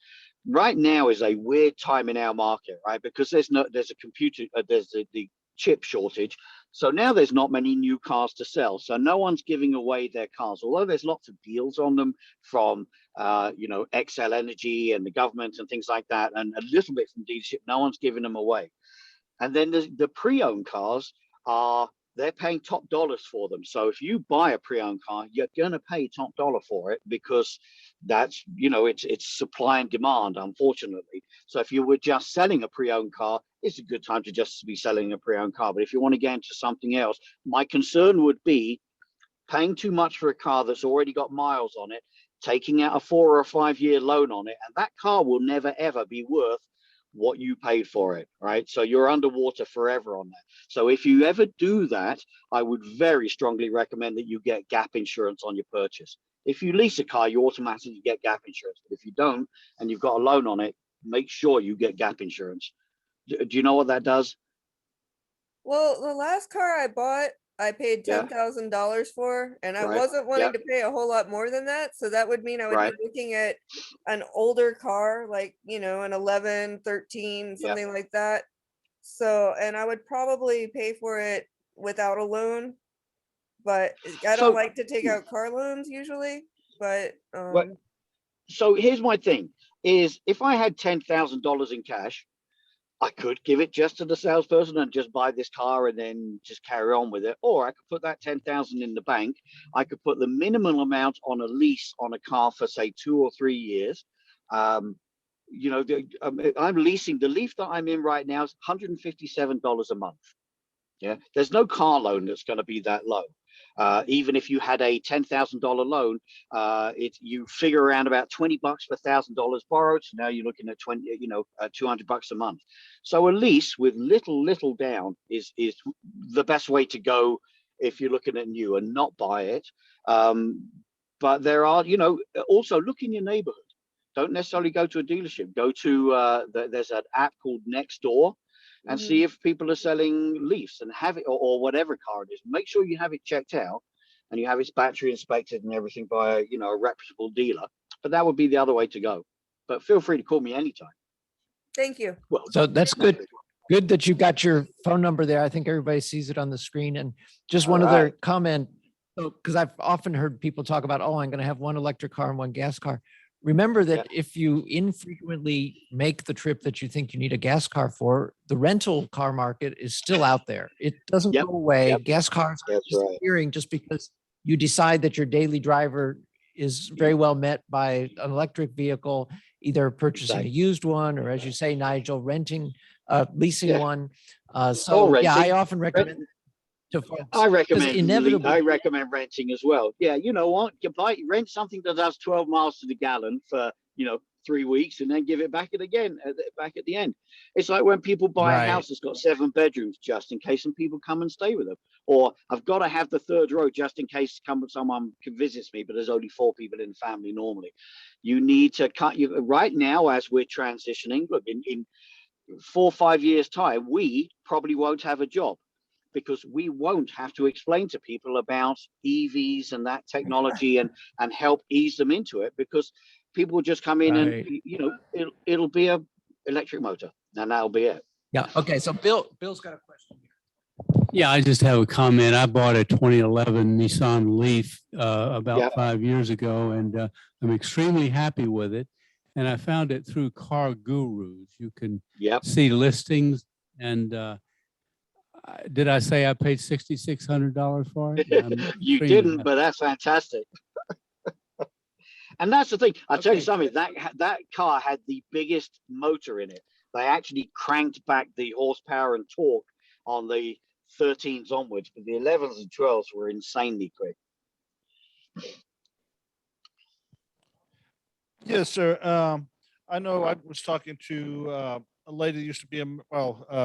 Speaker 4: Right now is a weird time in our market, right? Because there's the chip shortage. So now there's not many new cars to sell. So no one's giving away their cars, although there's lots of deals on them from, you know, XL Energy and the government and things like that, and a little bit from dealership. No one's giving them away. And then the pre-owned cars they're paying top dollars for them. So if you buy a pre-owned car, you're going to pay top dollar for it, because that's, you know, it's supply and demand, unfortunately. So if you were just selling a pre-owned car, it's a good time to just be selling a pre-owned car. But if you want to get into something else, my concern would be paying too much for a car that's already got miles on it, taking out a 4 or 5 year loan on it, and that car will never ever be worth what you paid for it, right? So you're underwater forever on that. So if you ever do that, I would very strongly recommend that you get gap insurance on your purchase. If you lease a car, you automatically get gap insurance. But if you don't, and you've got a loan on it, make sure you get gap insurance. Do you know what that does?
Speaker 7: Well, the last car I bought, I paid
Speaker 4: Yeah.
Speaker 7: $10,000 for, and I
Speaker 4: Right.
Speaker 7: wasn't wanting
Speaker 4: Yep.
Speaker 7: to pay a whole lot more than that. So that would mean I would
Speaker 4: Right.
Speaker 7: be looking at an older car, like, you know, an 11, 13,
Speaker 4: Yep.
Speaker 7: something like that. So, and I would probably pay for it without a loan, but I
Speaker 4: So
Speaker 7: don't like to take out car loans usually, but,
Speaker 4: What- so here's my thing is if I had $10,000 in cash, I could give it just to the salesperson and just buy this car and then just carry on with it. Or I could put that 10,000 in the bank. I could put the minimum amount on a lease on a car for say 2 or 3 years. You know, I'm leasing the Leaf that I'm in right now is $157 a month. Yeah, there's no car loan that's going to be that low. Even if you had a $10,000 loan, you figure around about $20 per $1,000 borrowed. So now you're looking at $200 a month. So a lease with little down is the best way to go if you're looking at new and not buy it. But there are, also look in your neighborhood. Don't necessarily go to a dealership. Go to there's an app called Nextdoor. And see if people are selling Leafs and have it, or whatever car it is. Make sure you have it checked out and you have its battery inspected and everything by a reputable dealer. But that would be the other way to go. But feel free to call me anytime.
Speaker 7: thank you.
Speaker 4: Well,
Speaker 2: So that's good. Good that you got your phone number there. I think everybody sees it on the screen. And just one other comment, because I've often heard people talk about, oh, I'm going to have one electric car and one gas car. Remember that if you infrequently make the trip that you think you need a gas car for, the rental car market is still out there. It doesn't go away. Gas cars are disappearing just because you decide that your daily driver is very well met by an electric vehicle, either purchasing a used one or, as you say, Nigel, leasing one. So yeah, I often recommend to folks.
Speaker 4: I recommend
Speaker 2: inevitably,
Speaker 4: I recommend renting as well. Yeah, you know what? Rent something that does 12 miles to the gallon for 3 weeks and then give it back back at the end. It's like when people buy a house that's got 7 bedrooms just in case some people come and stay with them. Or I've got to have the 3rd row just in case someone visits me, but there's only 4 people in the family normally. You need to cut right now as we're transitioning. Look, in 4 or 5 years' time, we probably won't have a job, because we won't have to explain to people about EVs and that technology and help ease them into it, because people will just come in and it'll be a electric motor and that'll be it.
Speaker 2: Yeah. Okay. So Bill's got a question here.
Speaker 5: Yeah, I just have a comment. I bought a 2011 Nissan Leaf about 5 years ago, and I'm extremely happy with it. And I found it through Car Gurus. You can see listings. And did I say I paid $6,600 for it?
Speaker 4: You didn't, but that's fantastic. And that's the thing. I'll tell you something. That car had the biggest motor in it. They actually cranked back the horsepower and torque on the 13s onwards, but the 11s and 12s were insanely quick.
Speaker 6: Yes, sir. I know I was talking to a lady that used to be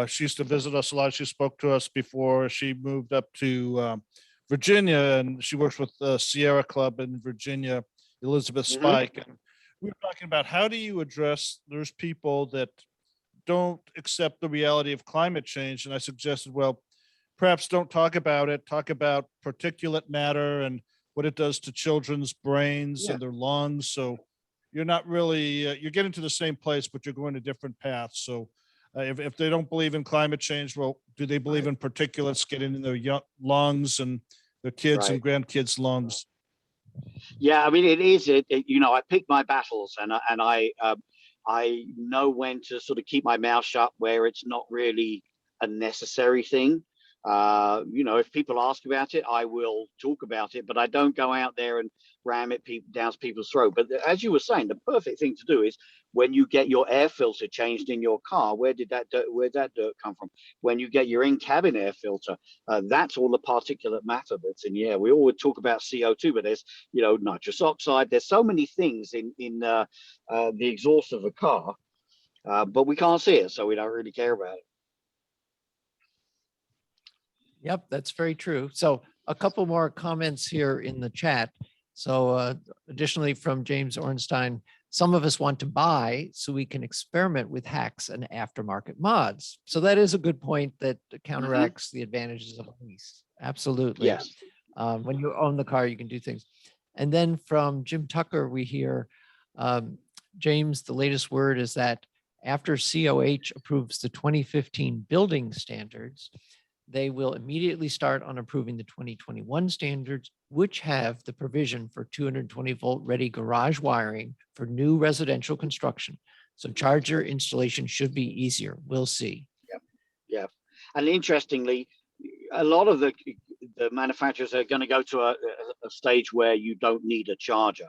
Speaker 6: she used to visit us a lot. She spoke to us before she moved up to Virginia, and she works with the Sierra Club in Virginia, Elizabeth Spike. And we were talking about how do you address those people that don't accept the reality of climate change. And I suggested, well, perhaps don't talk about it. Talk about particulate matter and what it does to children's brains and their lungs. So you're not really, you're getting to the same place, but you're going to different paths. So if they don't believe in climate change, well, do they believe in particulates getting in their young lungs and their kids and grandkids' lungs?
Speaker 4: Yeah, I mean, it is. I pick my battles, and I know when to sort of keep my mouth shut where it's not really a necessary thing. If people ask about it, I will talk about it, but I don't go out there and ram it down people's throat. But as you were saying, the perfect thing to do is when you get your air filter changed in your car, where'd that dirt come from? When you get your in-cabin air filter, that's all the particulate matter that's in the air. We always talk about CO2, but there's, nitrous oxide. There's so many things in the exhaust of a car, but we can't see it, so we don't really care about it.
Speaker 2: Yep, that's very true. So a couple more comments here in the chat. So additionally from James Ornstein, some of us want to buy so we can experiment with hacks and aftermarket mods. So that is a good point that counteracts the advantages of a lease. Absolutely.
Speaker 4: Yes.
Speaker 2: When you own the car, you can do things. And then from Jim Tucker, we hear, James, the latest word is that after COH approves the 2015 building standards, they will immediately start on approving the 2021 standards, which have the provision for 220 volt ready garage wiring for new residential construction. So charger installation should be easier. We'll see.
Speaker 4: Yeah. And interestingly, a lot of the manufacturers are going to go to a stage where you don't need a charger.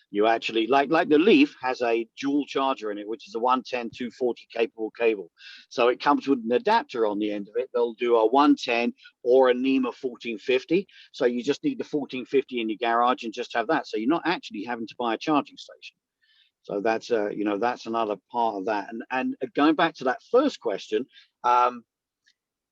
Speaker 4: You actually, like the Leaf has a dual charger in it, which is a 110 240 capable cable. So it comes with an adapter on the end of it. They'll do a 110 or a NEMA 1450. So you just need the 1450 in your garage and just have that. So you're not actually having to buy a charging station. So that's you know, that's another part of that. And going back to that first question,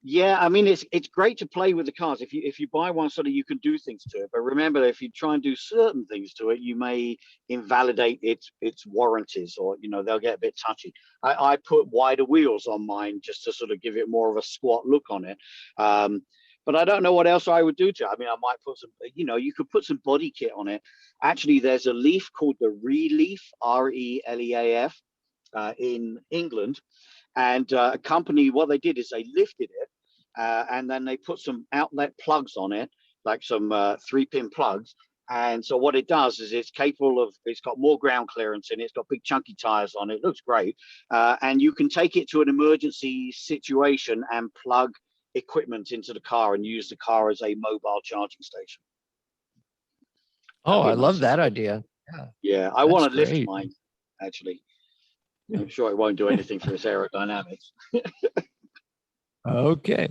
Speaker 4: yeah, I mean, it's great to play with the cars. If you buy one so that you can do things to it, but remember, if you try and do certain things to it, you may invalidate its warranties, or you know, they'll get a bit touchy. I put wider wheels on mine just to sort of give it more of a squat look on it. But I don't know what else I would do to it. I mean, I might put some, you know, you could put some body kit on it. Actually, there's a Leaf called the Relief, RELEAF, in England. And a company, what they did is they lifted it and then they put some outlet plugs on it, like some 3-pin plugs. And so what it does is it's capable of, it's got more ground clearance in it, it's got big chunky tires on it, looks great. And you can take it to an emergency situation and plug equipment into the car and use the car as a mobile charging station.
Speaker 2: Oh, I love that idea.
Speaker 4: Yeah, I want to lift mine, actually. I'm sure it won't do anything for its aerodynamics.
Speaker 2: Okay.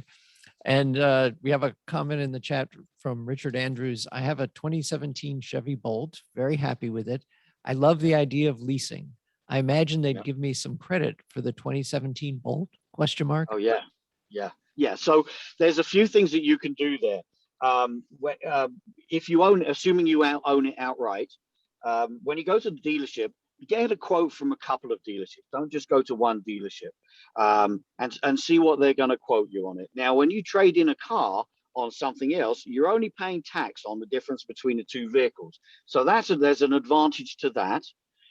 Speaker 2: And we have a comment in the chat from Richard Andrews. I have a 2017 Chevy Bolt, very happy with it. I love the idea of leasing. I imagine they'd give me some credit for the 2017 Bolt, question mark?
Speaker 4: Oh, yeah. Yeah. So there's a few things that you can do there. If you own it, assuming you own it outright, when you go to the dealership, get a quote from a couple of dealerships. Don't just go to one dealership, and see what they're going to quote you on it. Now, when you trade in a car on something else, you're only paying tax on the difference between the two vehicles. So there's an advantage to that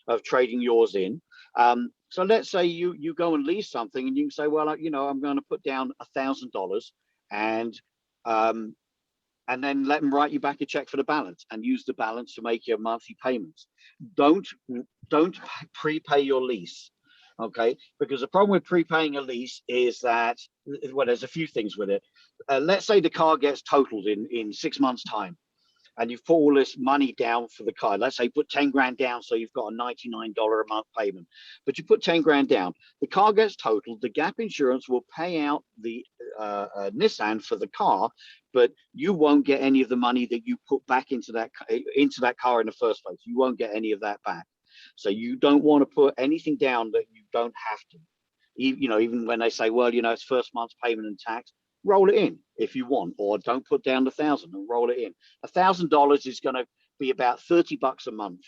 Speaker 4: of trading yours in. So let's say you go and lease something, and you can say, well, you know, I'm going to put down $1,000 and then let them write you back a check for the balance and use the balance to make your monthly payments. Don't prepay your lease, okay? Because the problem with prepaying a lease is that, well, there's a few things with it. Let's say the car gets totaled in 6 months' time, and you've put all this money down for the car. Let's say put 10 grand down, so you've got a $99 a month payment, but you put 10 grand down, the car gets totaled, the gap insurance will pay out the Nissan for the car, but you won't get any of the money that you put back into that car in the first place. You won't get any of that back. So you don't want to put anything down that you don't have to. You know, even when they say, well, you know, it's first month's payment and tax, roll it in if you want, or don't put down the $1,000 and roll it in. $1,000 is going to be about $30 a month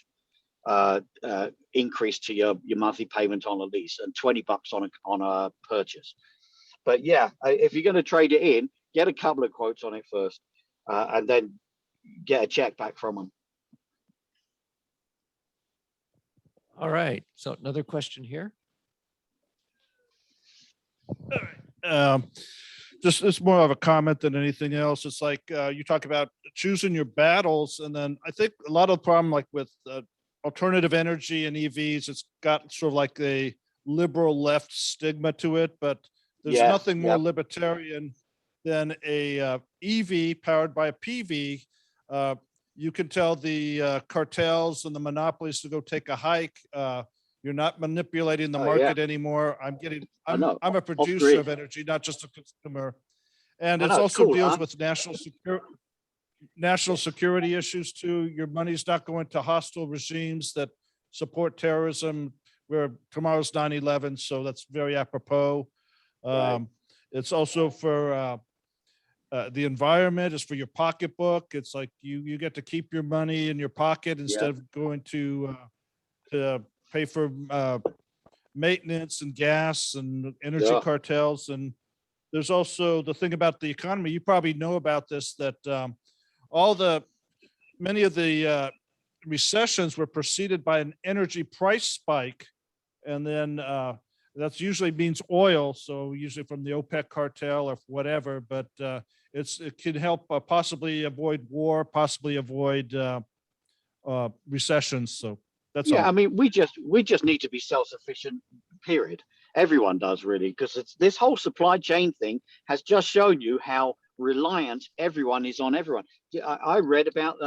Speaker 4: increase to your monthly payment on a lease, and $20 on a purchase. But yeah, if you're going to trade it in, get a couple of quotes on it first, and then get a check back from them.
Speaker 2: All right. So another question here.
Speaker 6: Just it's more of a comment than anything else. It's like you talk about choosing your battles, and then I think a lot of the problem, like with alternative energy and EVs, it's got sort of like a liberal left stigma to it, but there's nothing more libertarian than a EV powered by a PV. You can tell the cartels and the monopolies to go take a hike. You're not manipulating the market anymore. I'm a producer of energy, not just a consumer. And it also deals with national security issues too. Your money's not going to hostile regimes that support terrorism, where tomorrow's 9/11, so that's very apropos. It's also for the environment, is for your pocketbook. It's like you get to keep your money in your pocket instead of going to pay for maintenance and gas and energy
Speaker 4: Yeah.
Speaker 6: cartels. And there's also the thing about the economy. You probably know about this, that many of the recessions were preceded by an energy price spike. And then that usually means oil. So usually from the OPEC cartel or whatever, but it can help possibly avoid war, possibly avoid recessions. So that's
Speaker 4: Yeah,
Speaker 6: all.
Speaker 4: I mean, we just need to be self-sufficient, period. Everyone does, really, because it's this whole supply chain thing has just shown you how reliant everyone is on everyone. I read about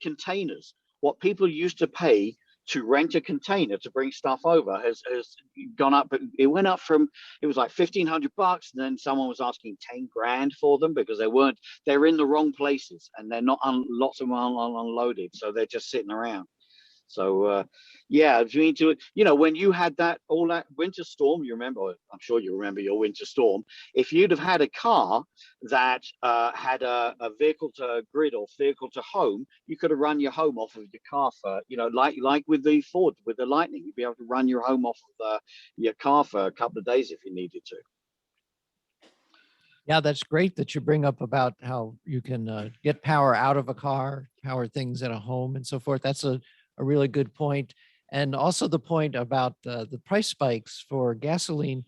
Speaker 4: containers. What people used to pay to rent a container to bring stuff over has gone up. But it went up from, it was like $1,500, and then someone was asking 10 grand for them because they're in the wrong places, and they're not, lots of them are unloaded, so they're just sitting around. So yeah, when you had all that winter storm, you remember, I'm sure you remember your winter storm. If you'd have had a car that had a vehicle to grid or vehicle to home, you could have run your home off of your car for, like with the Ford, with the Lightning, you'd be able to run your home off of your car for a couple of days if you needed to.
Speaker 2: Yeah, that's great that you bring up about how you can get power out of a car, power things at a home and so forth. That's a really good point. And also the point about the price spikes for gasoline.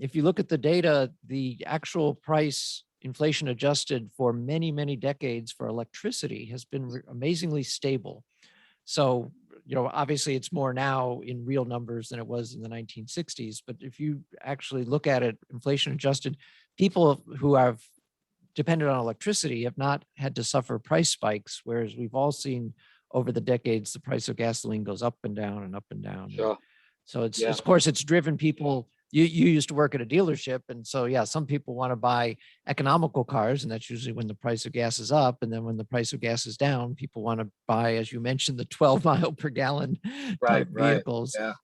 Speaker 2: If you look at the data, the actual price inflation adjusted for many, many decades for electricity has been amazingly stable. So, obviously it's more now in real numbers than it was in the 1960s. But if you actually look at it, inflation adjusted, people who have depended on electricity have not had to suffer price spikes, whereas we've all seen over the decades, the price of gasoline goes up and down and up and down.
Speaker 4: Sure.
Speaker 2: So it's,
Speaker 4: Yeah.
Speaker 2: of course, it's driven people. You used to work at a dealership. And so, yeah, some people want to buy economical cars, and that's usually when the price of gas is up. And then when the price of gas is down, people want to buy, as you mentioned, the 12 mile per gallon type vehicles.
Speaker 4: Yeah.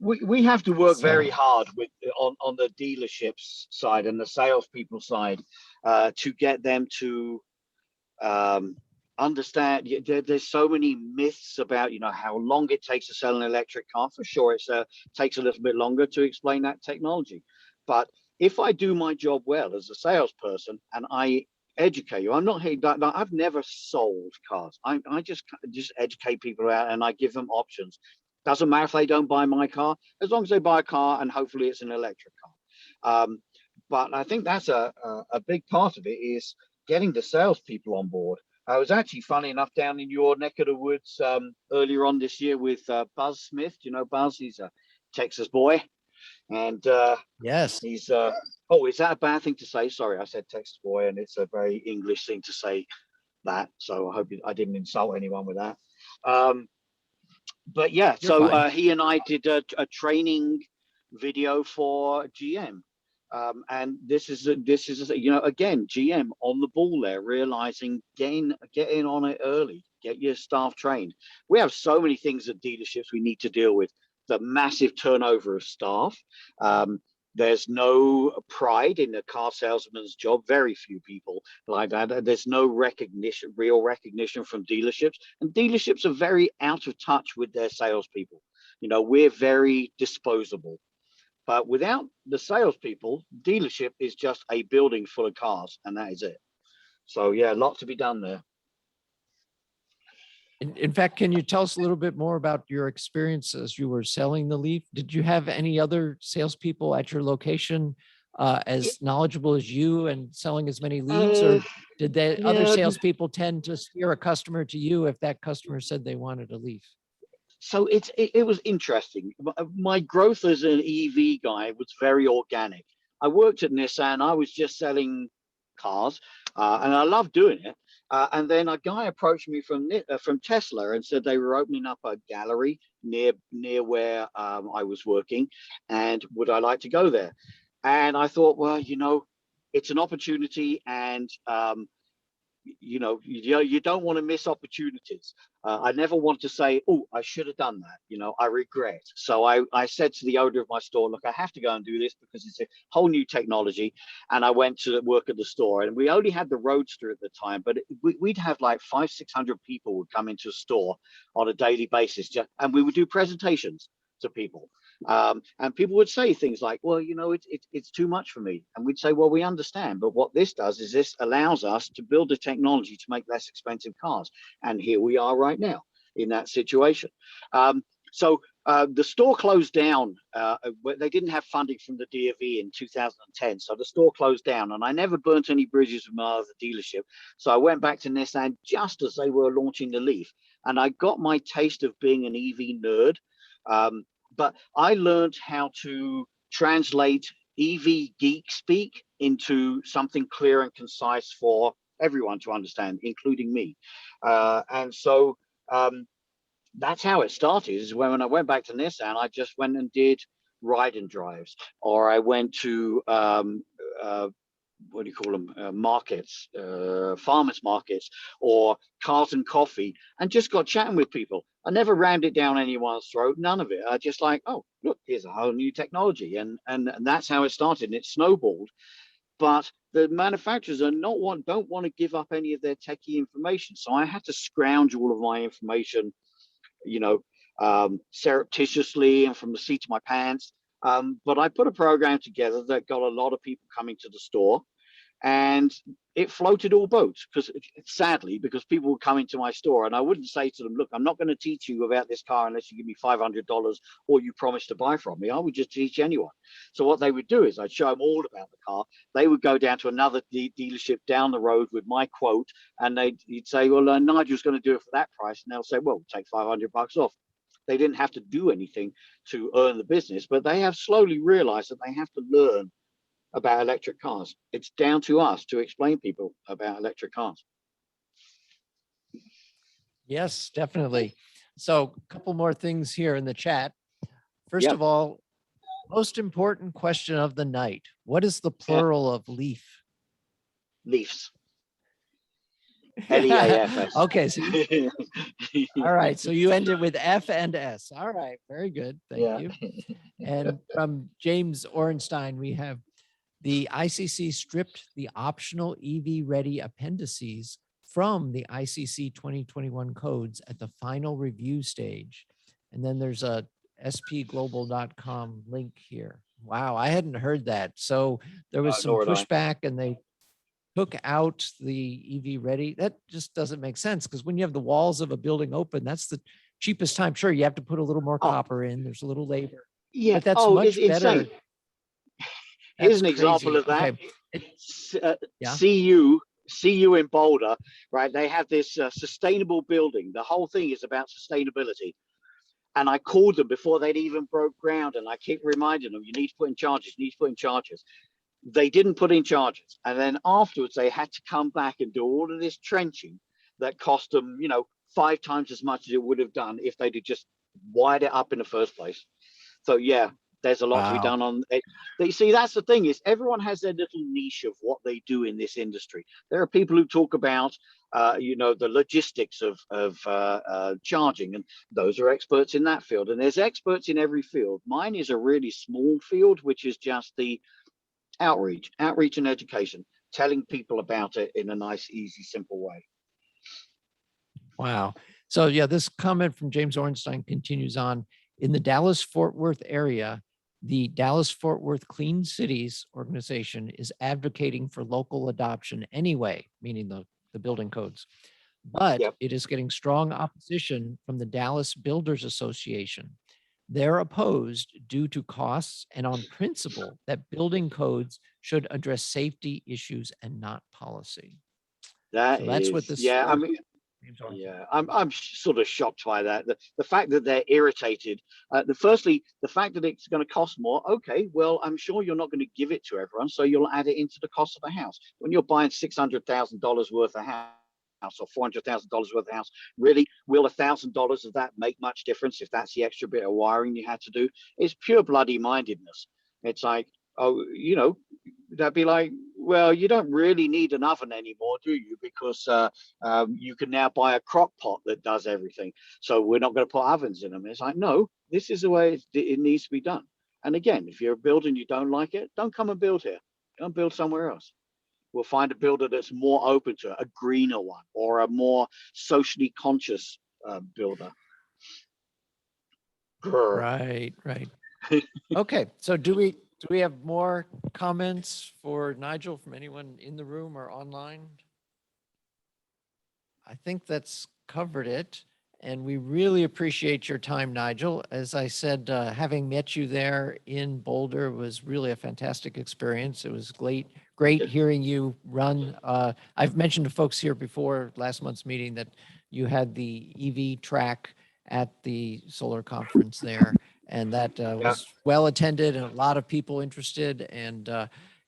Speaker 4: We have to work very hard on the dealerships side and the salespeople side to get them to understand. There's so many myths about how long it takes to sell an electric car. For sure, it takes a little bit longer to explain that technology. But if I do my job well as a salesperson and I educate you, I'm not here. I've never sold cars. I just educate people out, and I give them options. Doesn't matter if they don't buy my car, as long as they buy a car, and hopefully it's an electric car. But I think that's a big part of it, is getting the salespeople on board. I was actually, funny enough, down in your neck of the woods earlier on this year with Buzz Smith. Do you know Buzz? He's a Texas boy. And
Speaker 2: yes,
Speaker 4: he's, oh, is that a bad thing to say? Sorry, I said Texas boy, and it's a very English thing to say that. So I hope I didn't insult anyone with that. But yeah,
Speaker 2: You're fine.
Speaker 4: he and I did a training video for GM. And this is again, GM on the ball there, realizing get in on it early, get your staff trained. We have so many things at dealerships we need to deal with. The massive turnover of staff. There's no pride in the car salesman's job. Very few people like that. There's no real recognition from dealerships, and dealerships are very out of touch with their salespeople. We're very disposable. But without the salespeople, dealership is just a building full of cars, and that is it. So yeah, a lot to be done there.
Speaker 2: In fact, can you tell us a little bit more about your experience as you were selling the Leaf? Did you have any other salespeople at your location as knowledgeable as you and selling as many leads, or did the other salespeople tend to steer a customer to you if that customer said they wanted a Leaf?
Speaker 4: So it was interesting. My growth as an EV guy was very organic. I worked at Nissan. I was just selling cars, and I loved doing it. And then a guy approached me from Tesla and said they were opening up a gallery near where I was working, and would I like to go there? And I thought, well, it's an opportunity, and you don't want to miss opportunities. I never want to say, oh, I should have done that. I regret. So I said to the owner of my store, look, I have to go and do this because it's a whole new technology. And I went to work at the store, and we only had the Roadster at the time, but we'd have like 500-600 people would come into a store on a daily basis, and we would do presentations to people. And people would say things like, well, it's too much for me. And we'd say, well, we understand. But what this does is this allows us to build a technology to make less expensive cars. And here we are right now in that situation. So the store closed down. They didn't have funding from the DFE in 2010. So the store closed down, and I never burnt any bridges with my other dealership. So I went back to Nissan just as they were launching the Leaf. And I got my taste of being an EV nerd. But I learned how to translate EV geek speak into something clear and concise for everyone to understand, including me. And so that's how it started. Is when I went back to Nissan, I just went and did ride and drives, or I went to what do you call them, markets, farmers markets, or cars and coffee, and just got chatting with people. I never rammed it down anyone's throat, none of it. I just like, oh, look, here's a whole new technology. And that's how it started, and it snowballed. But the manufacturers don't want to give up any of their techie information. So I had to scrounge all of my information, surreptitiously and from the seat of my pants. But I put a program together that got a lot of people coming to the store, and it floated all boats, because people would come into my store, and I wouldn't say to them, look, I'm not going to teach you about this car unless you give me $500 or you promise to buy from me. I would just teach anyone. So what they would do is I'd show them all about the car. They would go down to another dealership down the road with my quote, and you'd say, well, Nigel's going to do it for that price. And they'll say, well, take $500 off. They didn't have to do anything to earn the business, but they have slowly realized that they have to learn about electric cars. It's down to us to explain people about electric cars.
Speaker 2: Yes, definitely. So a couple more things here in the chat. First of all, most important question of the night. What is the plural of leaf?
Speaker 4: Leafs. L-E-A-F-S.
Speaker 2: Okay. So all right. So you ended with F and S. All right. Very good. Thank you. And from James Orenstein, we have the ICC stripped the optional EV-ready appendices from the ICC 2021 codes at the final review stage. And then there's a spglobal.com link here. Wow, I hadn't heard that. So there was some pushback, and they took out the EV-ready. That just doesn't make sense, because when you have the walls of a building open, that's the cheapest time. Sure, you have to put a little more copper in. There's a little labor.
Speaker 4: Yeah,
Speaker 2: but that's much better.
Speaker 4: Insane. Here's an example of that.
Speaker 2: Okay.
Speaker 4: CU in Boulder, right? They have this sustainable building. The whole thing is about sustainability. And I called them before they'd even broke ground, and I keep reminding them, you need to put in charges, you need to put in charges. They didn't put in charges. And then afterwards, they had to come back and do all of this trenching that cost them, 5 times as much as it would have done if they'd have just wired it up in the first place. So yeah, there's a lot to be done on it. You see, that's the thing, is everyone has their little niche of what they do in this industry. There are people who talk about, the logistics of charging, and those are experts in that field. And there's experts in every field. Mine is a really small field, which is just the outreach and education, telling people about it in a nice, easy, simple way.
Speaker 2: Wow. So yeah, this comment from James Ornstein continues on. In the Dallas-Fort Worth area, the Dallas-Fort Worth Clean Cities organization is advocating for local adoption anyway, meaning the building codes. But it is getting strong opposition from the Dallas Builders Association. They're opposed due to costs and on principle that building codes should address safety issues and not policy.
Speaker 4: That's what this. Yeah, I'm sort of shocked by that. The fact that they're irritated. Firstly, the fact that it's going to cost more. Okay, well, I'm sure you're not going to give it to everyone, so you'll add it into the cost of the house. When you're buying $600,000 worth of house or $400,000 worth of house, really, will $1,000 of that make much difference if that's the extra bit of wiring you had to do? It's pure bloody mindedness. It's like, oh, that'd be like, well, you don't really need an oven anymore, do you? Because you can now buy a crock pot that does everything. So we're not going to put ovens in them. It's like, no, this is the way it needs to be done. And again, if you're a builder and you don't like it, don't come and build here. Don't build somewhere else. We'll find a builder that's more open to it, a greener one, or a more socially conscious builder. Grr.
Speaker 2: Right. Okay, so do we have more comments for Nigel from anyone in the room or online? I think that's covered it. And we really appreciate your time, Nigel. As I said, having met you there in Boulder was really a fantastic experience. It was great hearing you run. I've mentioned to folks here before last month's meeting that you had the EV track at the solar conference there, and that was well attended and a lot of people interested. And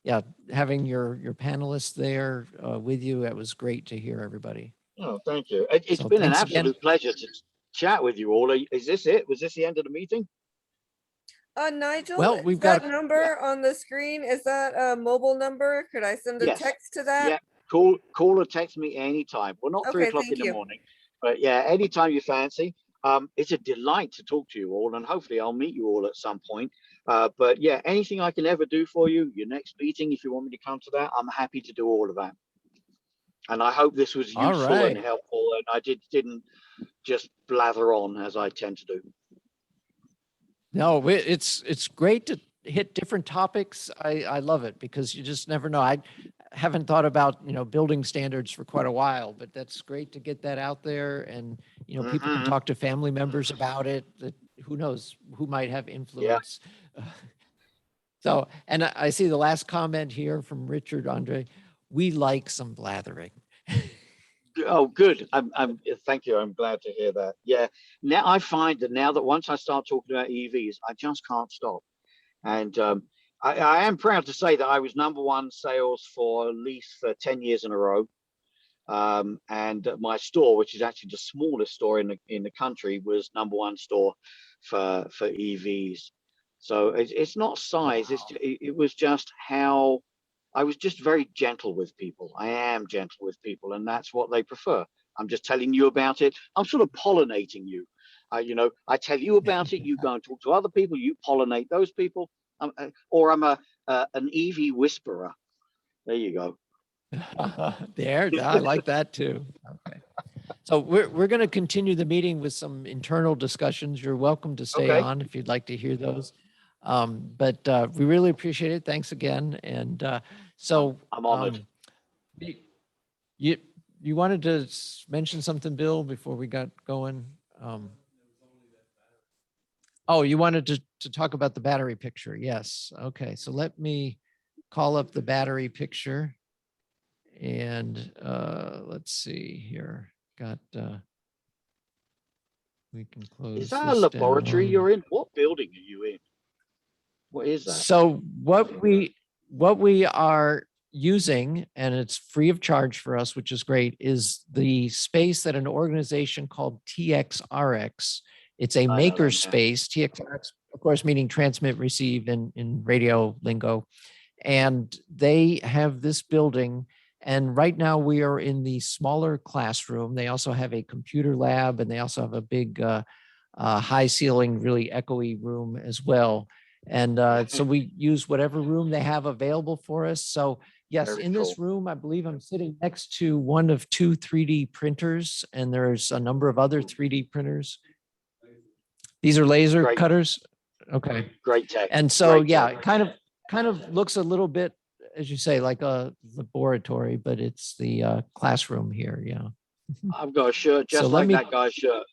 Speaker 2: yeah, having your panelists there with you, it was great to hear everybody.
Speaker 4: Oh, thank you. It's
Speaker 2: So
Speaker 4: been an
Speaker 2: thanks again.
Speaker 4: absolute pleasure to chat with you all. Is this it? Was this the end of the meeting?
Speaker 7: Nigel,
Speaker 2: Well,
Speaker 7: is
Speaker 2: we've
Speaker 7: that
Speaker 2: got-
Speaker 7: number on the screen, is that a mobile number? Could I send a
Speaker 4: Yes.
Speaker 7: text to that?
Speaker 4: Yeah, call or text me anytime. Well, not 3
Speaker 7: Okay,
Speaker 4: o'clock
Speaker 7: thank
Speaker 4: in the
Speaker 7: you.
Speaker 4: morning, but yeah, anytime you fancy. It's a delight to talk to you all, and hopefully I'll meet you all at some point. But yeah, anything I can ever do for you, your next meeting, if you want me to come to that, I'm happy to do all of that. And I hope this was
Speaker 2: All
Speaker 4: useful
Speaker 2: right.
Speaker 4: and helpful, and I didn't just blather on as I tend to do.
Speaker 2: No, it's great to hit different topics. I love it because you just never know. I haven't thought about, building standards for quite a while, but that's great to get that out there. And, people can talk to family members about it. That who knows who might have influence. So, and I see the last comment here from Richard Andre. We like some blathering.
Speaker 4: Oh, good. Thank you. I'm glad to hear that. Yeah. Now I find that once I start talking about EVs, I just can't stop. And I am proud to say that I was #1 sales for Leaf for 10 years in a row. And my store, which is actually the smallest store in the country, was #1 store for EVs. So it's not size. It was just how I was just very gentle with people. I am gentle with people, and that's what they prefer. I'm just telling you about it. I'm sort of pollinating you. I tell you about it. You go and talk to other people. You pollinate those people. Or I'm an EV whisperer. There you go.
Speaker 2: There, I like that too. Okay. So we're going to continue the meeting with some internal discussions. You're welcome to stay on if you'd like to hear those. But we really appreciate it. Thanks again. And so
Speaker 4: I'm honored.
Speaker 2: You wanted to mention something, Bill, before we got going? Oh, you wanted to talk about the battery picture. Yes. Okay. So let me call up the battery picture. And let's see here. Got we can close.
Speaker 4: Is that a laboratory you're in? What building are you in? What is that?
Speaker 2: So what we are using, and it's free of charge for us, which is great, is the space that an organization called TXRX. It's a maker space. TXRX, of course, meaning transmit, receive in radio lingo. And they have this building. And right now we are in the smaller classroom. They also have a computer lab, and they also have a big high ceiling, really echoey room as well. And so we use whatever room they have available for us. So yes, in this room, I believe I'm sitting next to one of 2 3D printers, and there's a number of other 3D printers. These are laser cutters. Okay.
Speaker 4: Great tech.
Speaker 2: And so, yeah, it kind of looks a little bit, as you say, like a laboratory, but it's the classroom here. Yeah.
Speaker 4: I've got a shirt just like that guy's shirt.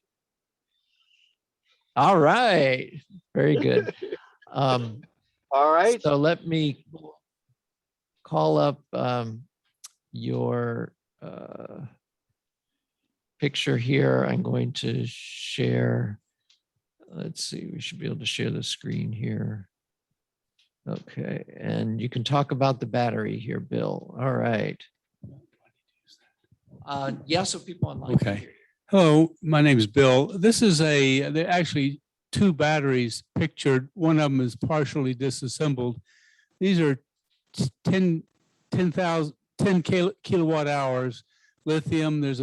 Speaker 2: All right. Very good.
Speaker 4: All right.
Speaker 2: So let me call up your picture here. I'm going to share. Let's see, we should be able to share the screen here. Okay, and you can talk about the battery here, Bill. All right. Yeah, so people online.
Speaker 5: Okay. Hello, my name is Bill. This is there are actually 2 batteries pictured. One of them is partially disassembled. These are 10 kilowatt hours lithium. There's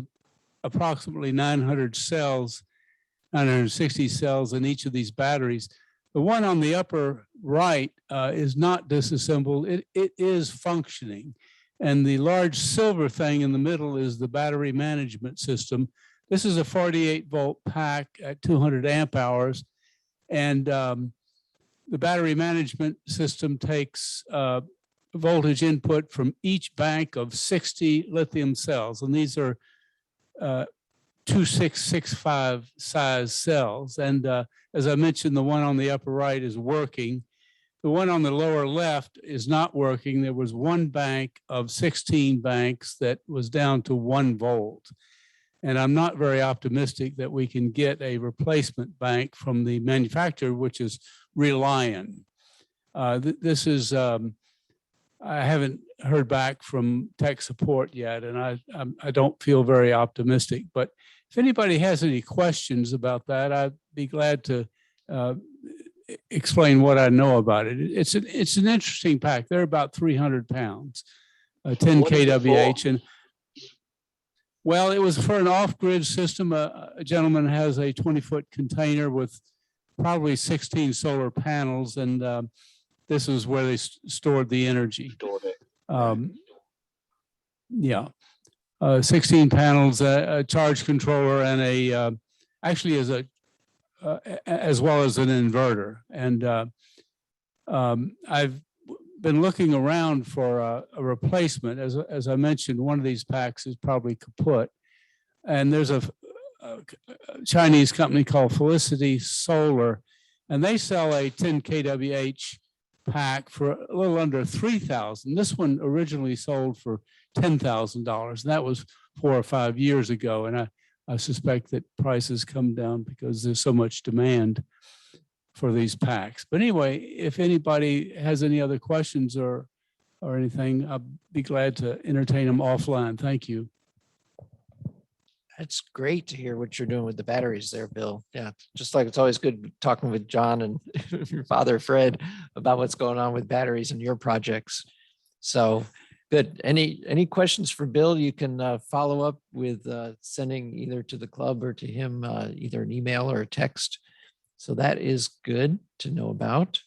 Speaker 5: approximately 900 cells, 960 cells in each of these batteries. The one on the upper right is not disassembled. It is functioning. And the large silver thing in the middle is the battery management system. This is a 48-volt pack at 200 amp hours. And the battery management system takes voltage input from each bank of 60 lithium cells. And these are 2665 size cells. And as I mentioned, the one on the upper right is working. The one on the lower left is not working. There was one bank of 16 banks that was down to 1 volt. And I'm not very optimistic that we can get a replacement bank from the manufacturer, which is Reliant. This is, I haven't heard back from tech support yet, and I don't feel very optimistic. But if anybody has any questions about that, I'd be glad to explain what I know about it. It's an interesting pack. They're about 300 pounds, 10
Speaker 4: What is it
Speaker 5: kWh.
Speaker 4: for?
Speaker 5: And well, it was for an off-grid system. A gentleman has a 20-foot container with probably 16 solar panels, and this is where they stored the energy.
Speaker 4: Stored it.
Speaker 5: Yeah, 16 panels, a charge controller, and a actually as a as well as an inverter. And I've been looking around for a replacement. As I mentioned, one of these packs is probably kaput, and there's a Chinese company called Felicity Solar, and they sell a 10 kWh pack for a little under $3,000. This one originally sold for $10,000, and that was 4 or 5 years ago. And I suspect that prices come down because there's so much demand for these packs. But anyway, if anybody has any other questions or anything, I'll be glad to entertain them offline. Thank you.
Speaker 2: That's great to hear what you're doing with the batteries there, Bill. Yeah, just like it's always good talking with John and your father, Fred, about what's going on with batteries and your projects. So good. Any questions for Bill? You can follow up with sending either to the club or to him, either an email or a text. So that is good to know about.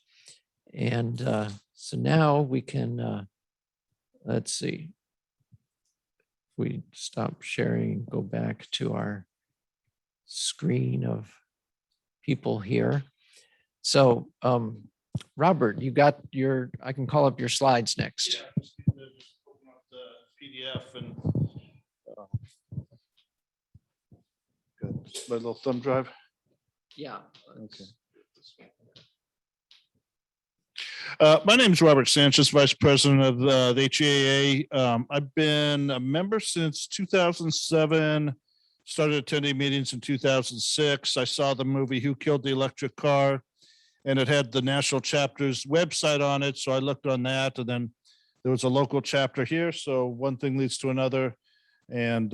Speaker 2: And so now we can, let's see. We stop sharing, go back to our screen of people here. So Robert, you got your, I can call up your slides next.
Speaker 3: Yeah, just open up the PDF and good. My little thumb drive.
Speaker 2: Yeah.
Speaker 3: Okay. My name is Robert Sanchez, Vice President of the HEAA. I've been a member since 2007, started attending meetings in 2006. I saw the movie Who Killed the Electric Car, and it had the national chapter's website on it. So I looked on that, and then there was a local chapter here. So one thing leads to another. And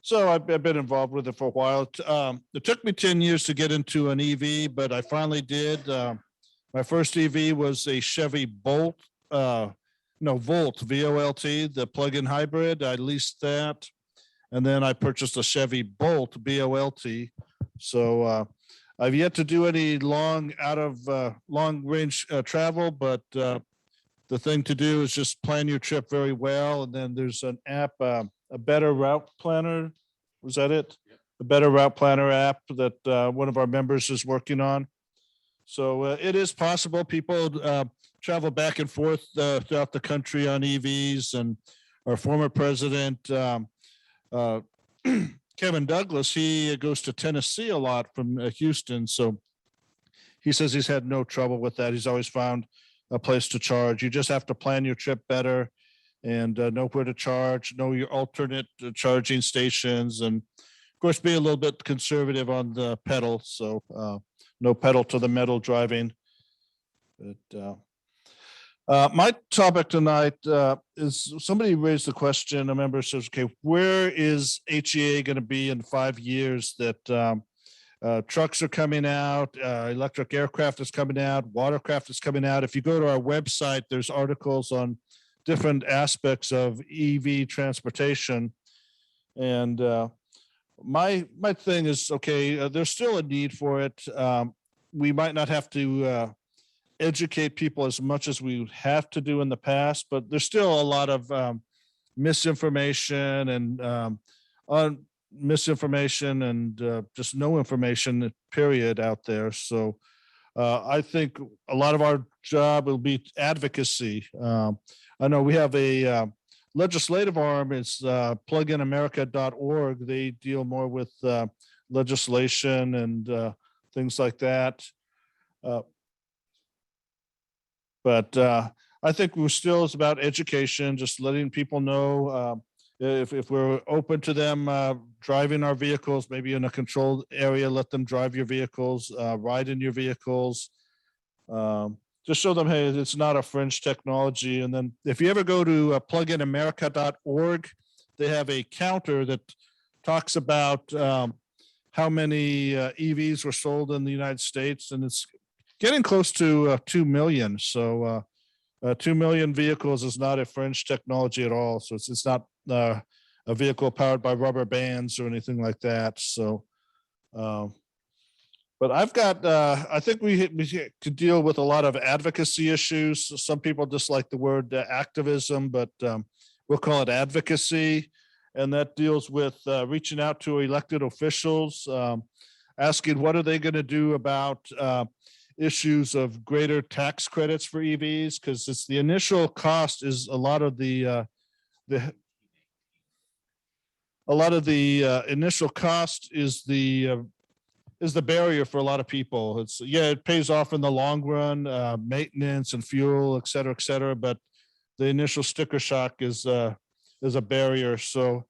Speaker 3: so I've been involved with it for a while. It took me 10 years to get into an EV, but I finally did. My first EV was a Chevy Volt, Volt, V-O-L-T, the plug-in hybrid. I leased that. And then I purchased a Chevy Bolt, B-O-L-T. So I've yet to do any long range travel, but the thing to do is just plan your trip very well. And then there's an app, a Better Route Planner. Was that it? Yep. A Better Route Planner app that one of our members is working on. So it is possible. People travel back and forth throughout the country on EVs, and our former president, Kevin Douglas, he goes to Tennessee a lot from Houston. So he says he's had no trouble with that. He's always found a place to charge. You just have to plan your trip better and know where to charge, know your alternate charging stations, and of course, be a little bit conservative on the pedal. So no pedal to the metal driving. But my topic tonight is, somebody raised the question, a member says, okay, where is HEA going to be in 5 years? That
Speaker 6: trucks are coming out, electric aircraft is coming out, watercraft is coming out. If you go to our website, there's articles on different aspects of EV transportation. And my thing is, okay, there's still a need for it. We might not have to educate people as much as we have to do in the past, but there's still a lot of misinformation and just no information, period, out there. So I think a lot of our job will be advocacy. I know we have a legislative arm. It's pluginamerica.org. They deal more with legislation and things like that. But I think we're still, it's about education, just letting people know if we're open to them driving our vehicles, maybe in a controlled area, let them drive your vehicles, ride in your vehicles. Just show them, hey, it's not a fringe technology. And then if you ever go to pluginamerica.org, they have a counter that talks about how many EVs were sold in the United States, and it's getting close to 2 million. So 2 million vehicles is not a fringe technology at all. So it's not a vehicle powered by rubber bands or anything like that. So, but I've got, I think we could deal with a lot of advocacy issues. Some people dislike the word activism, but we'll call it advocacy. And that deals with reaching out to elected officials, asking what are they going to do about issues of greater tax credits for EVs, because it's the initial cost is a lot of the initial cost is the barrier for a lot of people. It's, yeah, it pays off in the long run, maintenance and fuel, et cetera, but the initial sticker shock is a barrier. So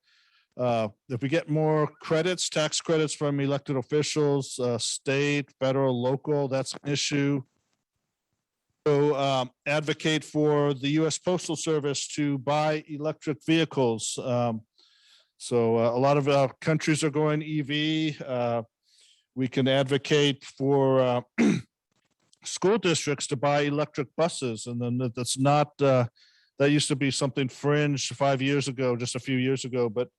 Speaker 6: if we get more credits, tax credits from elected officials, state, federal, local, that's an issue. So advocate for the U.S. Postal Service to buy electric vehicles. So a lot of countries are going EV. We can advocate for school districts to buy electric buses, and then that's not, that used to be something fringe 5 years ago, just a few years ago, but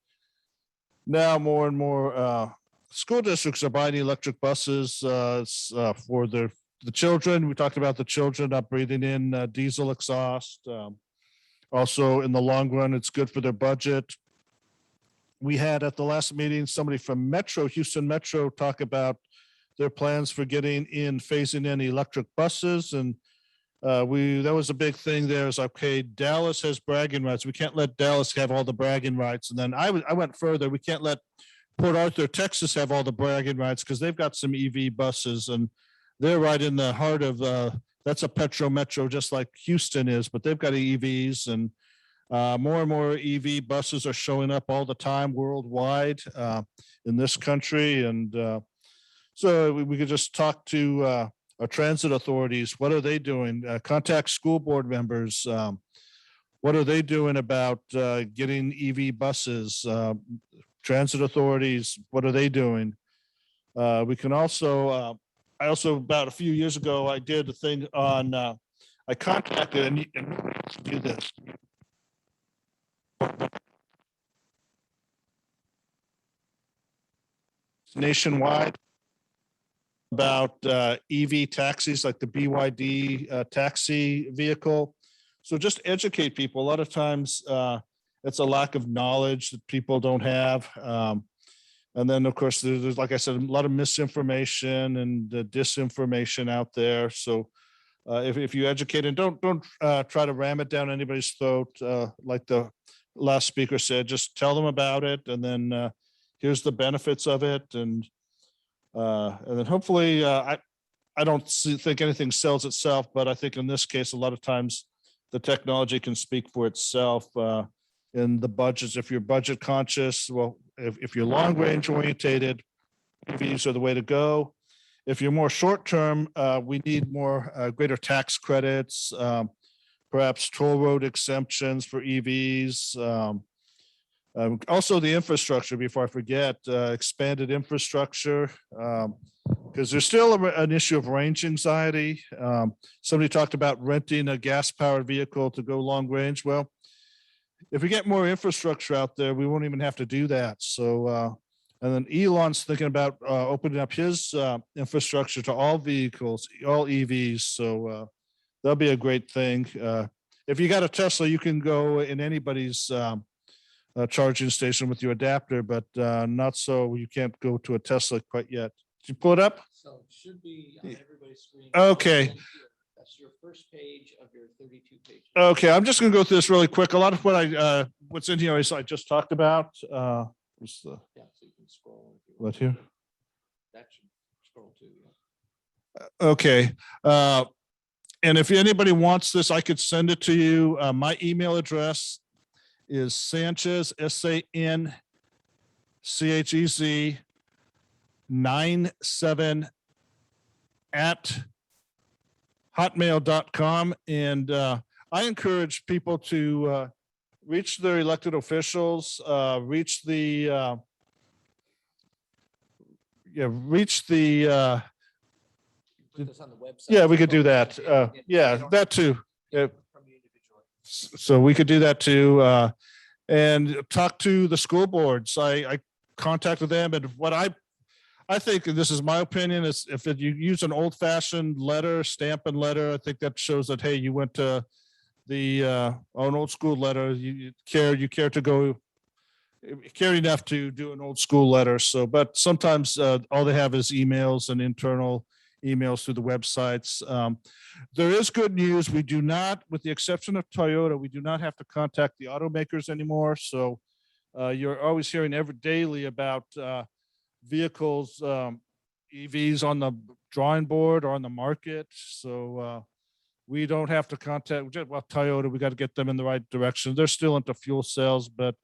Speaker 6: now more and more school districts are buying electric buses for the children. We talked about the children not breathing in diesel exhaust. Also, in the long run, it's good for their budget. We had at the last meeting somebody from Houston Metro talk about their plans for phasing in electric buses. And that was a big thing there. Is okay, Dallas has bragging rights. We can't let Dallas have all the bragging rights. And then I went further. We can't let Port Arthur, Texas have all the bragging rights because they've got some EV buses and they're right in the heart of, that's a petro metro just like Houston is, but they've got EVs, and more and more EV buses are showing up all the time worldwide in this country. And so we could just talk to our transit authorities. What are they doing? Contact school board members. What are they doing about getting EV buses? Transit authorities, what are they doing? We can also, I also, about a few years ago, I did a thing on, I contacted, and let's do this. Nationwide about EV taxis, like the BYD taxi vehicle. So just educate people. A lot of times it's a lack of knowledge that people don't have. And then, of course, there's, like I said, a lot of misinformation and disinformation out there. So if you educate, and don't try to ram it down anybody's throat, like the last speaker said, just tell them about it, and then here's the benefits of it, and then hopefully, I don't think anything sells itself, but I think in this case, a lot of times the technology can speak for itself in the budgets. If you're budget conscious, well, if you're long range orientated, EVs are the way to go. If you're more short term, we need more greater tax credits, perhaps toll road exemptions for EVs. Also the infrastructure, before I forget, expanded infrastructure, because there's still an issue of range anxiety. Somebody talked about renting a gas powered vehicle to go long range. Well, if we get more infrastructure out there, we won't even have to do that. So, and then Elon's thinking about opening up his infrastructure to all vehicles, all EVs. So that'll be a great thing. If you got a Tesla, you can go in anybody's charging station with your adapter, but not so you can't go to a Tesla quite yet. Did you pull it up?
Speaker 2: So it should be on everybody's screen.
Speaker 6: Okay.
Speaker 2: That's your first page of your 32 pages.
Speaker 6: Okay, I'm just gonna go through this really quick. A lot of what what's in here is I just talked about. What's the,
Speaker 2: Yeah, so you can scroll. if you
Speaker 6: what
Speaker 2: want.
Speaker 6: here?
Speaker 2: That should scroll too. Yeah.
Speaker 6: Okay. And if anybody wants this, I could send it to you. My email address is Sanchez, SANCHEZ 97 at hotmail.com. And I encourage people to reach their elected officials, reach the
Speaker 2: Put this on the website.
Speaker 6: yeah, we could do that. Yeah,
Speaker 2: don't-
Speaker 6: that too. Yeah.
Speaker 2: From you individually.
Speaker 6: So we could do that too. And talk to the school boards. I contacted them, and what I think, and this is my opinion, is if you use an old fashioned letter, stamp and letter, I think that shows that, hey, you went to the an old school letter. You care to go, you care enough to do an old school letter. So, but sometimes all they have is emails and internal emails through the websites. There is good news. We do not, with the exception of Toyota, we do not have to contact the automakers anymore. So you're always hearing daily about vehicles, EVs on the drawing board or on the market. So we don't have to contact, well, Toyota, we got to get them in the right direction. They're still into fuel cells, but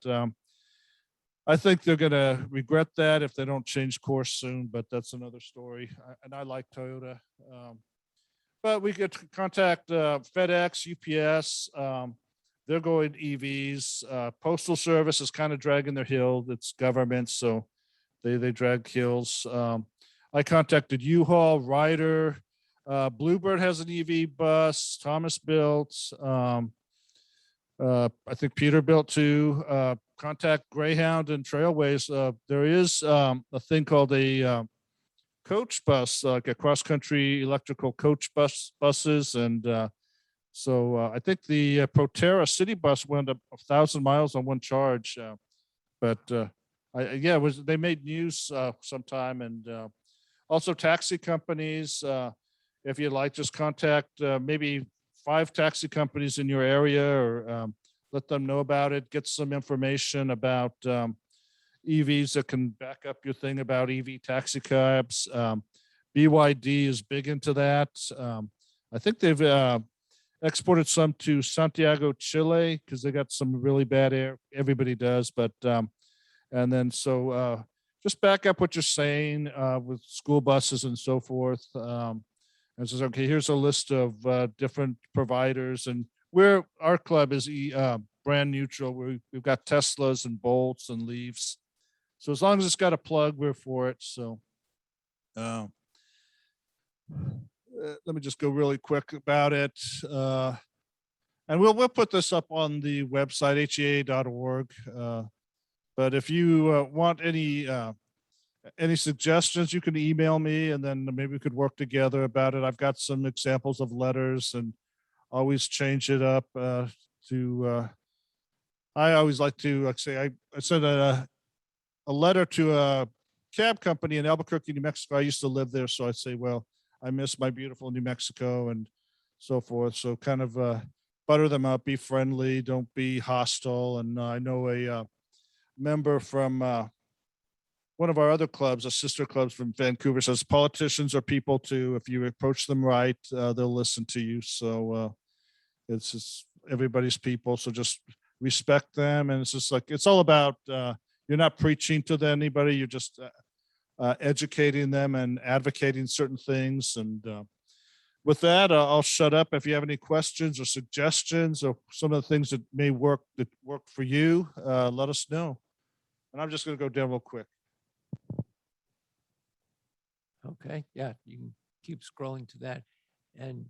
Speaker 6: I think they're going to regret that if they don't change course soon, but that's another story. And I like Toyota. But we could contact FedEx, UPS. They're going EVs. Postal Service is kind of dragging their heel. It's government, so they drag heels. I contacted U-Haul, Ryder. Bluebird has an EV bus. Thomas built. I think Peter built too. Contact Greyhound and Trailways. There is a thing called a coach bus, like a cross-country electrical coach buses, and so I think the Proterra city bus went up 1,000 miles on one charge. But they made news sometime, and also taxi companies. If you'd like, just contact maybe 5 taxi companies in your area, or let them know about it. Get some information about EVs that can back up your thing about EV taxi cabs. BYD is big into that. I think they've exported some to Santiago, Chile, because they got some really bad air. Everybody does, but and then so just back up what you're saying with school buses and so forth. And says, okay, here's a list of different providers, and our club is brand neutral. We've got Teslas and Bolts and Leafs. So as long as it's got a plug, we're for it. So let me just go really quick about it. And we'll put this up on the website, HEAA.org. But if you want any suggestions, you can email me, and then maybe we could work together about it. I've got some examples of letters, and always change it up I always like to say, I sent a letter to a cab company in Albuquerque, New Mexico. I used to live there, so I'd say, well, I miss my beautiful New Mexico and so forth. So kind of butter them up, be friendly, don't be hostile. And I know a member from one of our other clubs, a sister clubs from Vancouver, says politicians are people too. If you approach them right, they'll listen to you. So it's just everybody's people. So just respect them. And it's just like, it's all about, you're not preaching to anybody. You're just educating them and advocating certain things. And with that, I'll shut up. If you have any questions or suggestions or some of the things that may work for you, let us know. And I'm just going to go down real quick.
Speaker 2: Okay, yeah, you can keep scrolling to that. And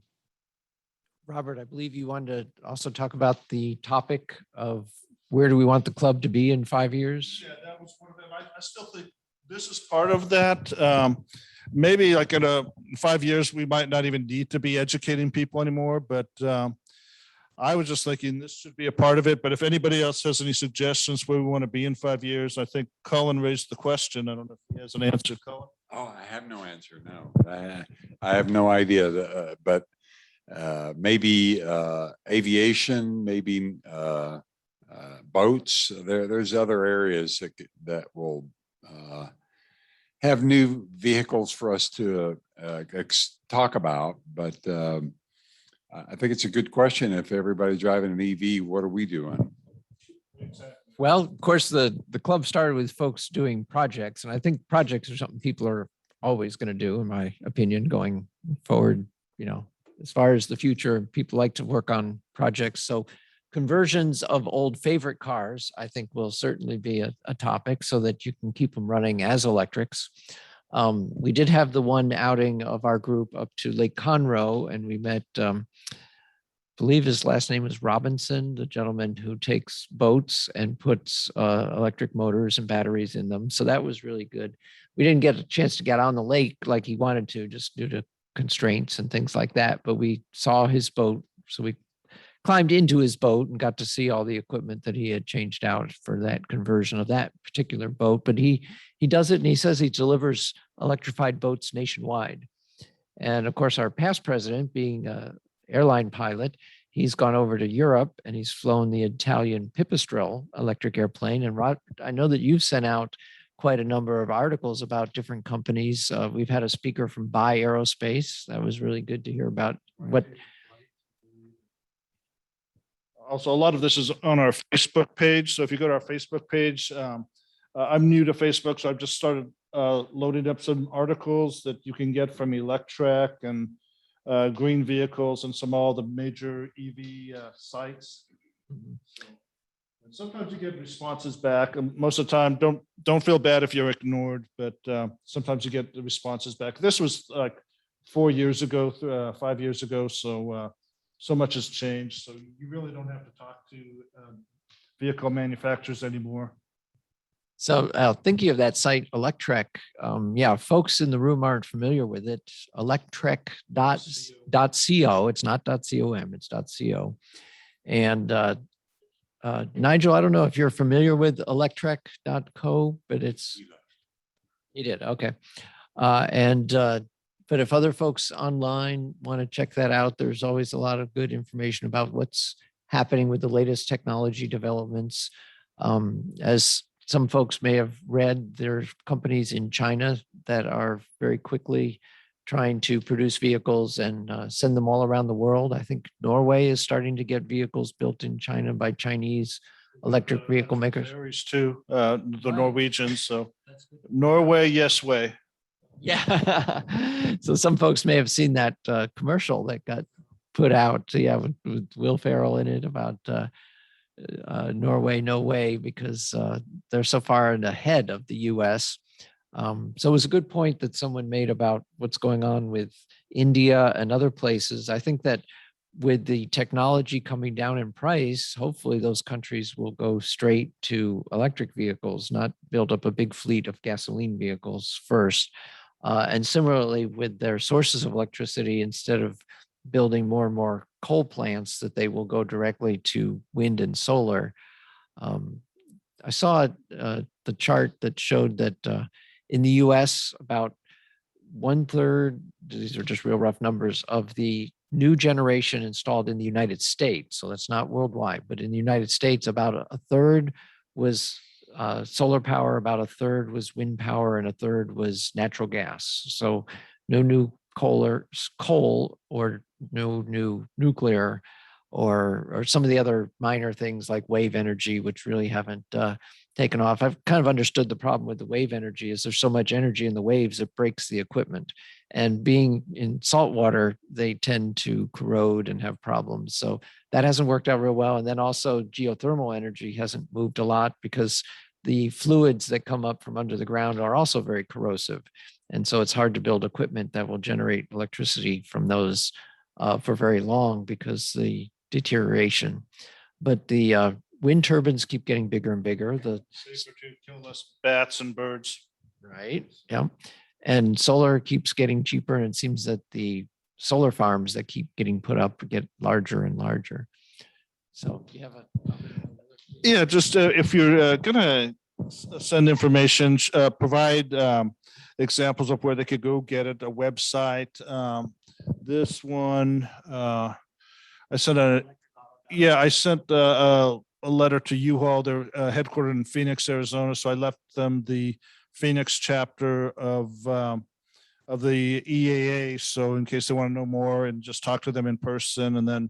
Speaker 2: Robert, I believe you wanted to also talk about the topic of where do we want the club to be in 5 years?
Speaker 3: Yeah, that was one of them. I still think
Speaker 6: This is part of that. Maybe like in 5 years, we might not even need to be educating people anymore, but I was just thinking this should be a part of it. But if anybody else has any suggestions where we want to be in 5 years, I think Cullen raised the question. I don't know if he has an answer, Cullen.
Speaker 10: Oh, I have no answer. No, I have no idea. But maybe aviation, maybe boats. There's other areas that will have new vehicles for us to talk about. But I think it's a good question. If everybody's driving an EV, what are we doing?
Speaker 2: Well, of course, the club started with folks doing projects, and I think projects are something people are always going to do, in my opinion, going forward. You know, as far as the future, people like to work on projects. So conversions of old favorite cars, I think, will certainly be a topic so that you can keep them running as electrics. We did have the one outing of our group up to Lake Conroe, and we met, I believe his last name is Robinson, the gentleman who takes boats and puts electric motors and batteries in them. So that was really good. We didn't get a chance to get on the lake like he wanted to, just due to constraints and things like that. But we saw his boat. So we climbed into his boat and got to see all the equipment that he had changed out for that conversion of that particular boat. But he does it, and he says he delivers electrified boats nationwide. And of course, our past president, being an airline pilot, he's gone over to Europe and he's flown the Italian Pipistrel electric airplane. And Rod, I know that you've sent out quite a number of articles about different companies. We've had a speaker from Buy Aerospace. That was really good to hear about what.
Speaker 6: Also, a lot of this is on our Facebook page. So if you go to our Facebook page, I'm new to Facebook, so I've just started loading up some articles that you can get from Electrek and Green Vehicles and all the major EV sites. And sometimes you get responses back. And most of the time, don't feel bad if you're ignored, but sometimes you get the responses back. This was like 4 years ago, 5 years ago. So much has changed. So you really don't have to talk to vehicle manufacturers anymore.
Speaker 2: So thinking of that site, Electrek, yeah, folks in the room aren't familiar with it. Electrek.co. It's not .com, it's .co. And Nigel, I don't know if you're familiar with electrek.co, but it's, you did, okay. But if other folks online want to check that out, there's always a lot of good information about what's happening with the latest technology developments. As some folks may have read, there's companies in China that are very quickly trying to produce vehicles and send them all around the world. I think Norway is starting to get vehicles built in China by Chinese electric vehicle makers.
Speaker 6: Ferries too, the Norwegians. So Norway, yes way.
Speaker 2: Yeah. So some folks may have seen that commercial that got put out, yeah, with Will Ferrell in it about Norway, no way, because they're so far ahead of the US. So it was a good point that someone made about what's going on with India and other places. I think that with the technology coming down in price, hopefully those countries will go straight to electric vehicles, not build up a big fleet of gasoline vehicles first. And similarly with their sources of electricity, instead of building more and more coal plants, that they will go directly to wind and solar. I saw the chart that showed that in the US, about 1/3, these are just real rough numbers, of the new generation installed in the United States, so that's not worldwide, but in the United States, about a third was solar power, about a third was wind power, and a third was natural gas. So no new coal or no new nuclear or some of the other minor things like wave energy, which really haven't taken off. I've kind of understood the problem with the wave energy is there's so much energy in the waves, it breaks the equipment. And being in salt water, they tend to corrode and have problems. So that hasn't worked out real well. And then also geothermal energy hasn't moved a lot because the fluids that come up from under the ground are also very corrosive. And so it's hard to build equipment that will generate electricity from those for very long because the deterioration. But the wind turbines keep getting bigger and bigger.
Speaker 6: Safer to kill less bats and birds.
Speaker 2: Right. Yeah. And solar keeps getting cheaper. And it seems that the solar farms that keep getting put up get larger and larger. So you have a.
Speaker 6: Yeah, just if you're gonna send information, provide examples of where they could go get it, a website. This one, I sent a letter to U-Haul. They're headquartered in Phoenix, Arizona. So I left them the Phoenix chapter of the EAA. So in case they want to know more and just talk to them in person. And then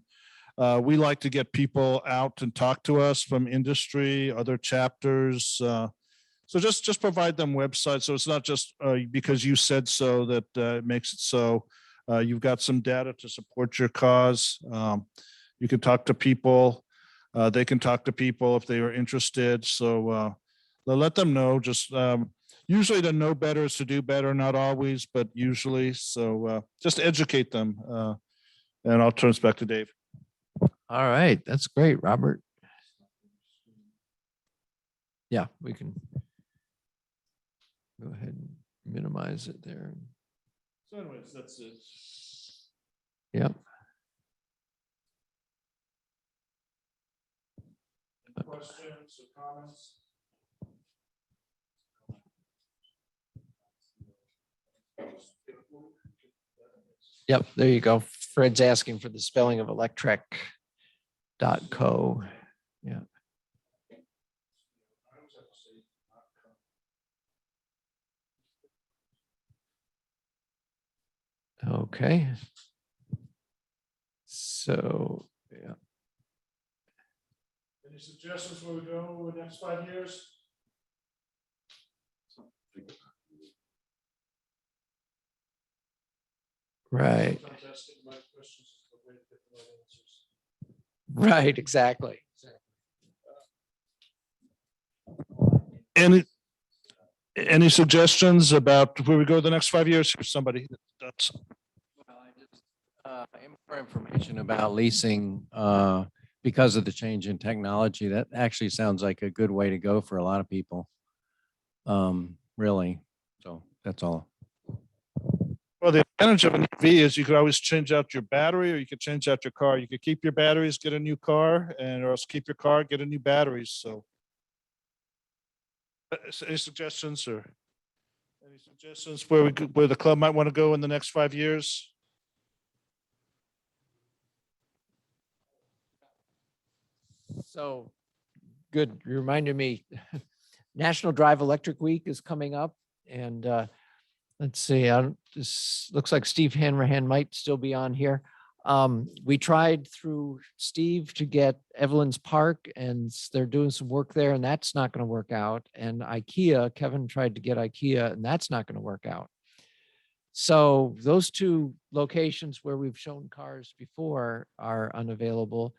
Speaker 6: we like to get people out and talk to us from industry, other chapters. So just provide them websites. So it's not just because you said so that it makes it so. You've got some data to support your cause. You can talk to people. They can talk to people if they are interested. So let them know. Just usually to know better is to do better, not always, but usually. So just educate them. And I'll turn this back to Dave.
Speaker 2: All right. That's great, Robert. Yeah, we can go ahead and minimize it there.
Speaker 6: So anyways, that's it.
Speaker 2: Yep.
Speaker 3: Questions or comments?
Speaker 2: Yep, there you go. Fred's asking for the spelling of electrek.co. Yeah. Okay. So, yeah.
Speaker 3: Any suggestions where we go over the next 5 years?
Speaker 2: Right.
Speaker 3: Sometimes asking the right questions is the way to get the right answers.
Speaker 2: Right, exactly.
Speaker 6: Any suggestions about where we go the next 5 years? Here's somebody that's
Speaker 9: More information about leasing because of the change in technology. That actually sounds like a good way to go for a lot of people. Really. So that's all.
Speaker 6: well, the advantage of an EV is you could always change out your battery, or you could change out your car. You could keep your batteries, get a new car, or else keep your car, get a new batteries. So any suggestions where where the club might want to go in the next 5 years?
Speaker 2: So good. You reminded me, National Drive Electric Week is coming up. And let's see, this looks like Steve Hanrahan might still be on here. We tried through Steve to get Evelyn's Park, and they're doing some work there, and that's not going to work out. And IKEA, Kevin tried to get IKEA, and that's not going to work out. So those two locations where we've shown cars before are unavailable.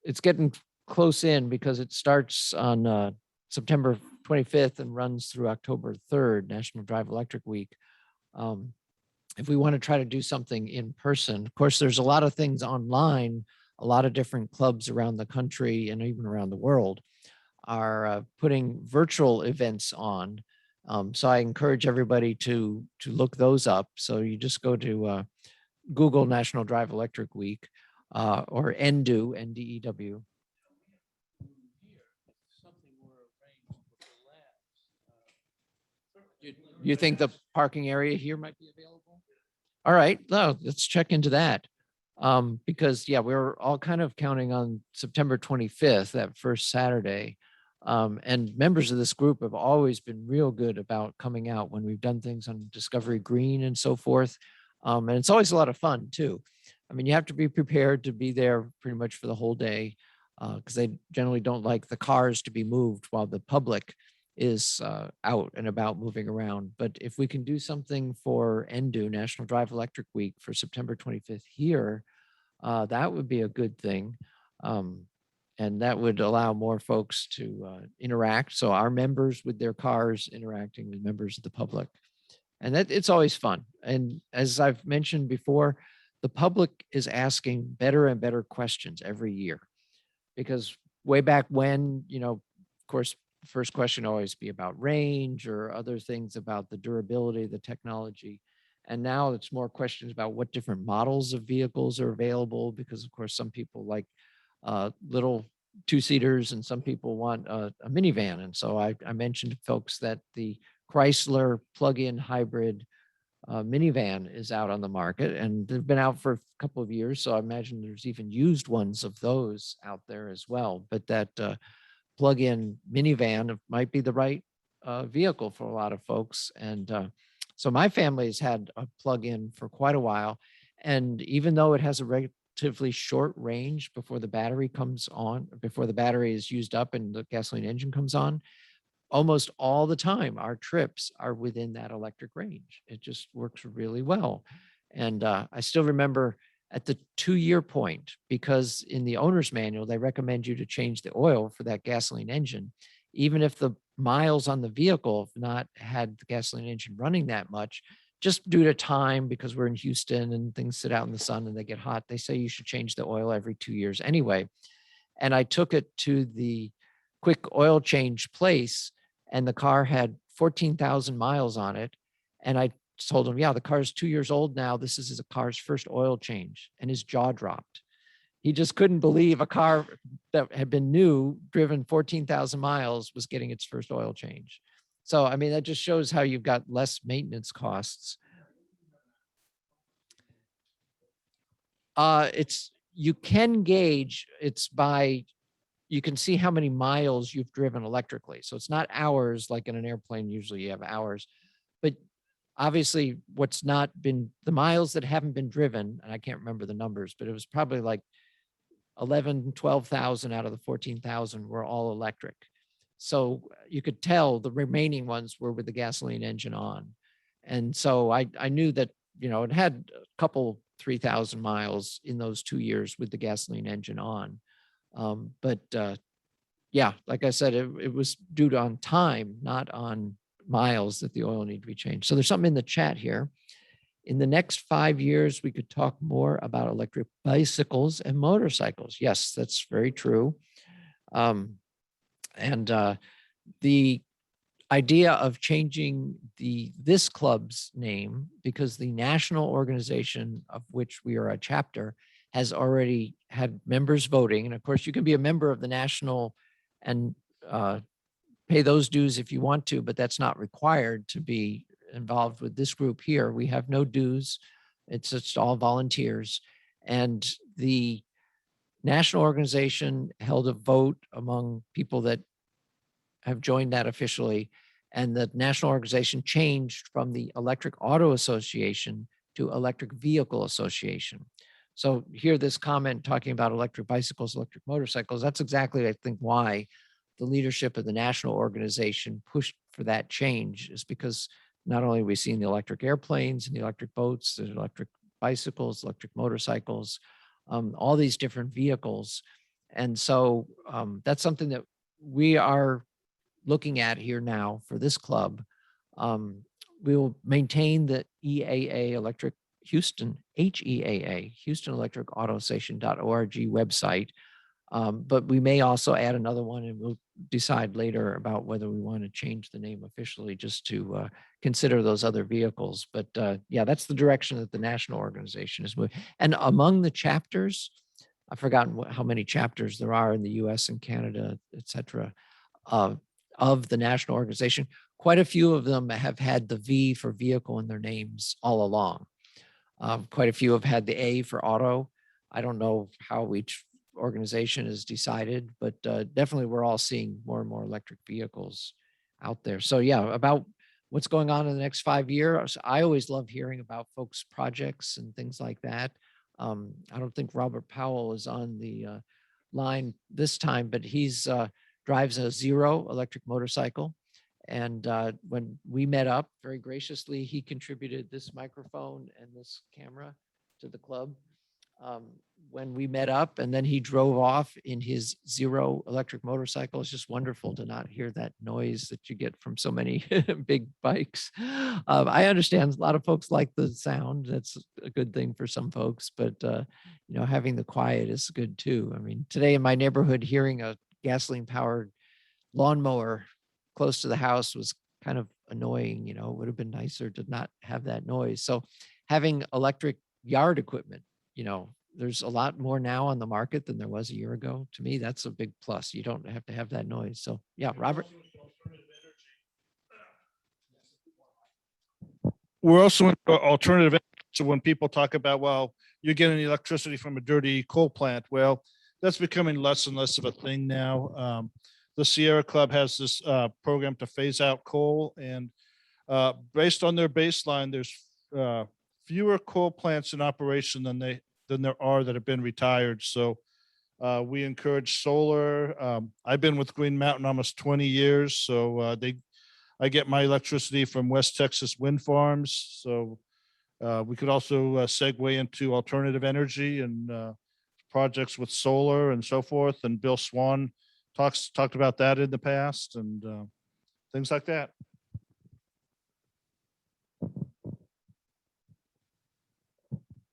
Speaker 2: It's getting close in because it starts on September 25th and runs through October 3rd, National Drive Electric Week. If we want to try to do something in person, of course, there's a lot of things online. A lot of different clubs around the country and even around the world are putting virtual events on. So I encourage everybody to look those up. So you just go to Google National Drive Electric Week or NDEW, NDEW. You think the parking area here might be available? All right, no, let's check into that. Because yeah, we're all kind of counting on September 25th, that first Saturday. And members of this group have always been real good about coming out when we've done things on Discovery Green and so forth. And it's always a lot of fun too. I mean, you have to be prepared to be there pretty much for the whole day because they generally don't like the cars to be moved while the public is out and about moving around. But if we can do something for NDEW, National Drive Electric Week, for September 25th here, that would be a good thing. And that would allow more folks to interact. So our members with their cars interacting with members of the public. And that it's always fun. And as I've mentioned before, the public is asking better and better questions every year. Because way back when, of course, the first question always be about range or other things about the durability of the technology. And now it's more questions about what different models of vehicles are available, because of course, some people like little two-seaters and some people want a minivan. And so I mentioned to folks that the Chrysler plug-in hybrid minivan is out on the market, and they've been out for a couple of years. So I imagine there's even used ones of those out there as well. But that plug-in minivan might be the right vehicle for a lot of folks. And so my family has had a plug-in for quite a while. And even though it has a relatively short range before the battery comes on, before the battery is used up and the gasoline engine comes on, almost all the time, our trips are within that electric range. It just works really well. And I still remember at the 2-year point, because in the owner's manual, they recommend you to change the oil for that gasoline engine, even if the miles on the vehicle have not had the gasoline engine running that much, just due to time, because we're in Houston and things sit out in the sun and they get hot. They say you should change the oil every 2 years anyway. And I took it to the quick oil change place, and the car had 14,000 miles on it. And I told him, yeah, the car is 2 years old now. This is the car's first oil change. And his jaw dropped. He just couldn't believe a car that had been new, driven 14,000 miles, was getting its first oil change. So, I mean, that just shows how you've got less maintenance costs. You can gauge, you can see how many miles you've driven electrically. So it's not hours like in an airplane, usually you have hours, but obviously what's not been, the miles that haven't been driven, and I can't remember the numbers, but it was probably like 11, 12,000 out of the 14,000 were all electric. So you could tell the remaining ones were with the gasoline engine on. And so I knew that, it had a couple 3,000 miles in those 2 years with the gasoline engine on. Yeah, like I said, it was due to on time, not on miles, that the oil needed to be changed. So there's something in the chat here. In the next 5 years, we could talk more about electric bicycles and motorcycles. Yes, that's very true. The idea of changing this club's name, because the national organization of which we are a chapter has already had members voting. And of course, you can be a member of the national and pay those dues if you want to, but that's not required to be involved with this group here. We have no dues. It's just all volunteers. And the national organization held a vote among people that have joined that officially. And the national organization changed from the Electric Auto Association to Electric Vehicle Association. So here, this comment talking about electric bicycles, electric motorcycles, that's exactly, I think, why the leadership of the national organization pushed for that change, is because not only are we seeing the electric airplanes and the electric boats, the electric bicycles, electric motorcycles, all these different vehicles. And so that's something that we are looking at here now for this club. We will maintain the EAA Electric Houston, HEAA, Houston Electric Auto Station.org website. But we may also add another one, and we'll decide later about whether we want to change the name officially, just to consider those other vehicles. But yeah, that's the direction that the national organization is moving. And among the chapters, I've forgotten how many chapters there are in the US and Canada, et cetera, of the national organization. Quite a few of them have had the V for vehicle in their names all along. Quite a few have had the A for auto. I don't know how each organization is decided, but definitely we're all seeing more and more electric vehicles out there. So yeah, about what's going on in the next 5 years, I always love hearing about folks' projects and things like that. I don't think Robert Powell is on the line this time, but he's drives a Zero electric motorcycle. And when we met up, very graciously, he contributed this microphone and this camera to the club. when we met up, and then he drove off in his zero electric motorcycle. It's just wonderful to not hear that noise that you get from so many big bikes. I understand a lot of folks like the sound. That's a good thing for some folks, but you know, having the quiet is good too. I mean, today in my neighborhood, hearing a gasoline powered lawnmower close to the house was kind of annoying. You know, it would have been nicer to not have that noise. So having electric yard equipment, you know, there's a lot more now on the market than there was a year ago. To me, that's a big plus. You don't have to have that noise. So yeah, Robert.
Speaker 6: We're also into alternative. So when people talk about, well, you're getting electricity from a dirty coal plant, well, that's becoming less and less of a thing now. The Sierra Club has this program to phase out coal, and based on their baseline, there's fewer coal plants in operation than there are that have been retired. So we encourage solar. I've been with Green Mountain almost 20 years, so I get my electricity from West Texas wind farms. So we could also segue into alternative energy and projects with solar and so forth. And Bill Swan talked about that in the past, and things like that.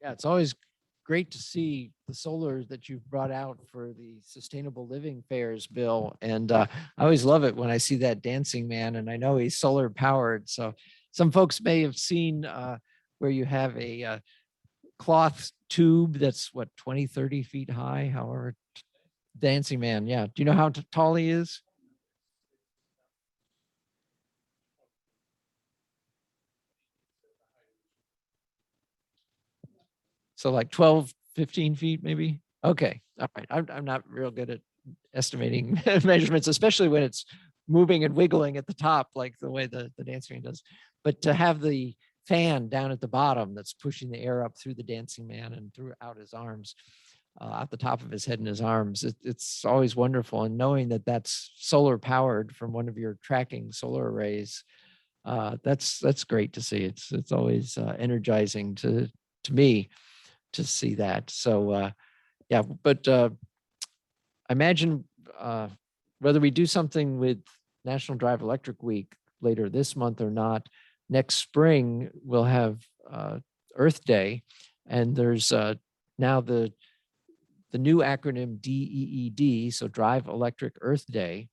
Speaker 2: Yeah, it's always great to see the solar that you've brought out for the sustainable living fairs, Bill. And I always love it when I see that dancing man, and I know he's solar powered. So some folks may have seen where you have a cloth tube that's what, 20, 30 feet high, however. Dancing man, yeah. Do you know how tall he is? So like 12, 15 feet maybe? Okay, all right. I'm not real good at estimating measurements, especially when it's moving and wiggling at the top, like the way the dancing man does. But to have the fan down at the bottom that's pushing the air up through the dancing man and throughout his arms, at the top of his head and his arms, it's always wonderful. And knowing that that's solar powered from one of your tracking solar arrays, that's great to see. It's always energizing to me to see that. So yeah, but I imagine whether we do something with National Drive Electric Week later this month or not, next spring we'll have Earth Day, and there's now the new acronym DEED, so Drive Electric Earth Day.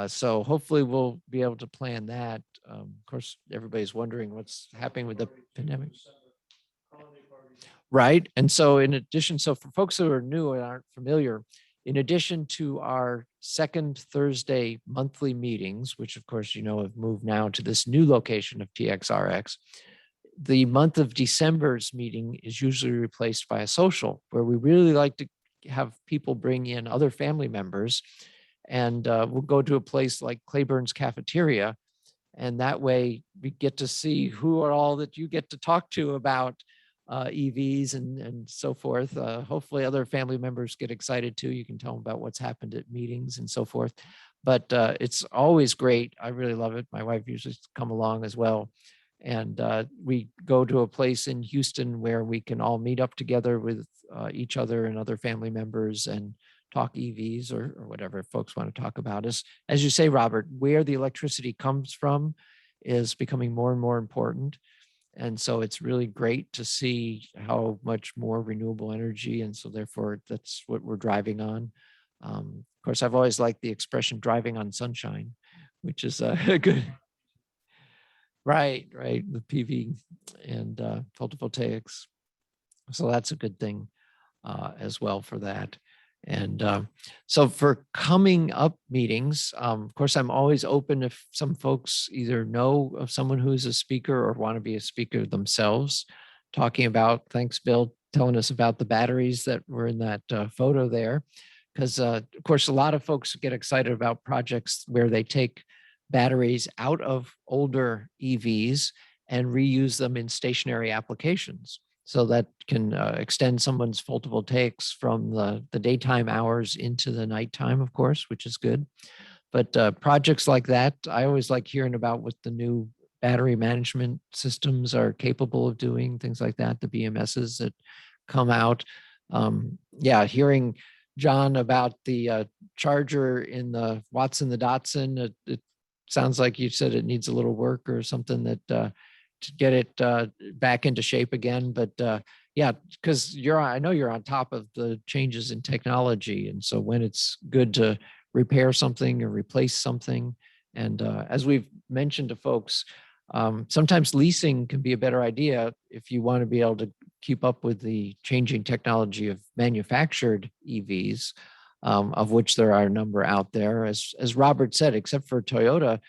Speaker 2: So hopefully we'll be able to plan that. Of course, everybody's wondering what's happening with the pandemic. Right. And so in addition, so for folks who are new and aren't familiar, in addition to our second Thursday monthly meetings, which of course, you know, have moved now to this new location of TXRX, the month of December's meeting is usually replaced by a social, where we really like to have people bring in other family members, and we'll go to a place like Claiborne's Cafeteria, and that way we get to see who are all that you get to talk to about EVs and so forth. Hopefully other family members get excited too. You can tell them about what's happened at meetings and so forth. But it's always great. I really love it. My wife usually come along as well. And we go to a place in Houston where we can all meet up together with each other and other family members and talk EVs or whatever folks want to talk about. As you say, Robert, where the electricity comes from is becoming more and more important. And so it's really great to see how much more renewable energy. And so therefore, that's what we're driving on. Of course, I've always liked the expression driving on sunshine, which is a good. Right, the PV and photovoltaics. So that's a good thing as well for that. And so for coming up meetings, of course, I'm always open if some folks either know of someone who's a speaker or want to be a speaker themselves, talking about, thanks, Bill, telling us about the batteries that were in that photo there. Because, of course, a lot of folks get excited about projects where they take batteries out of older EVs and reuse them in stationary applications. So that can extend someone's photovoltaics from the daytime hours into the nighttime, of course, which is good. But projects like that, I always like hearing about what the new battery management systems are capable of doing, things like that, the BMSs that come out. Yeah, hearing John about the charger in the Watson, the Datsun, it sounds like you said it needs a little work or something that to get it back into shape again. But yeah, because I know you're on top of the changes in technology. And so when it's good to repair something or replace something, and as we've mentioned to folks, sometimes leasing can be a better idea if you want to be able to keep up with the changing technology of manufactured EVs, of which there are a number out there. As Robert said, except for Toyota,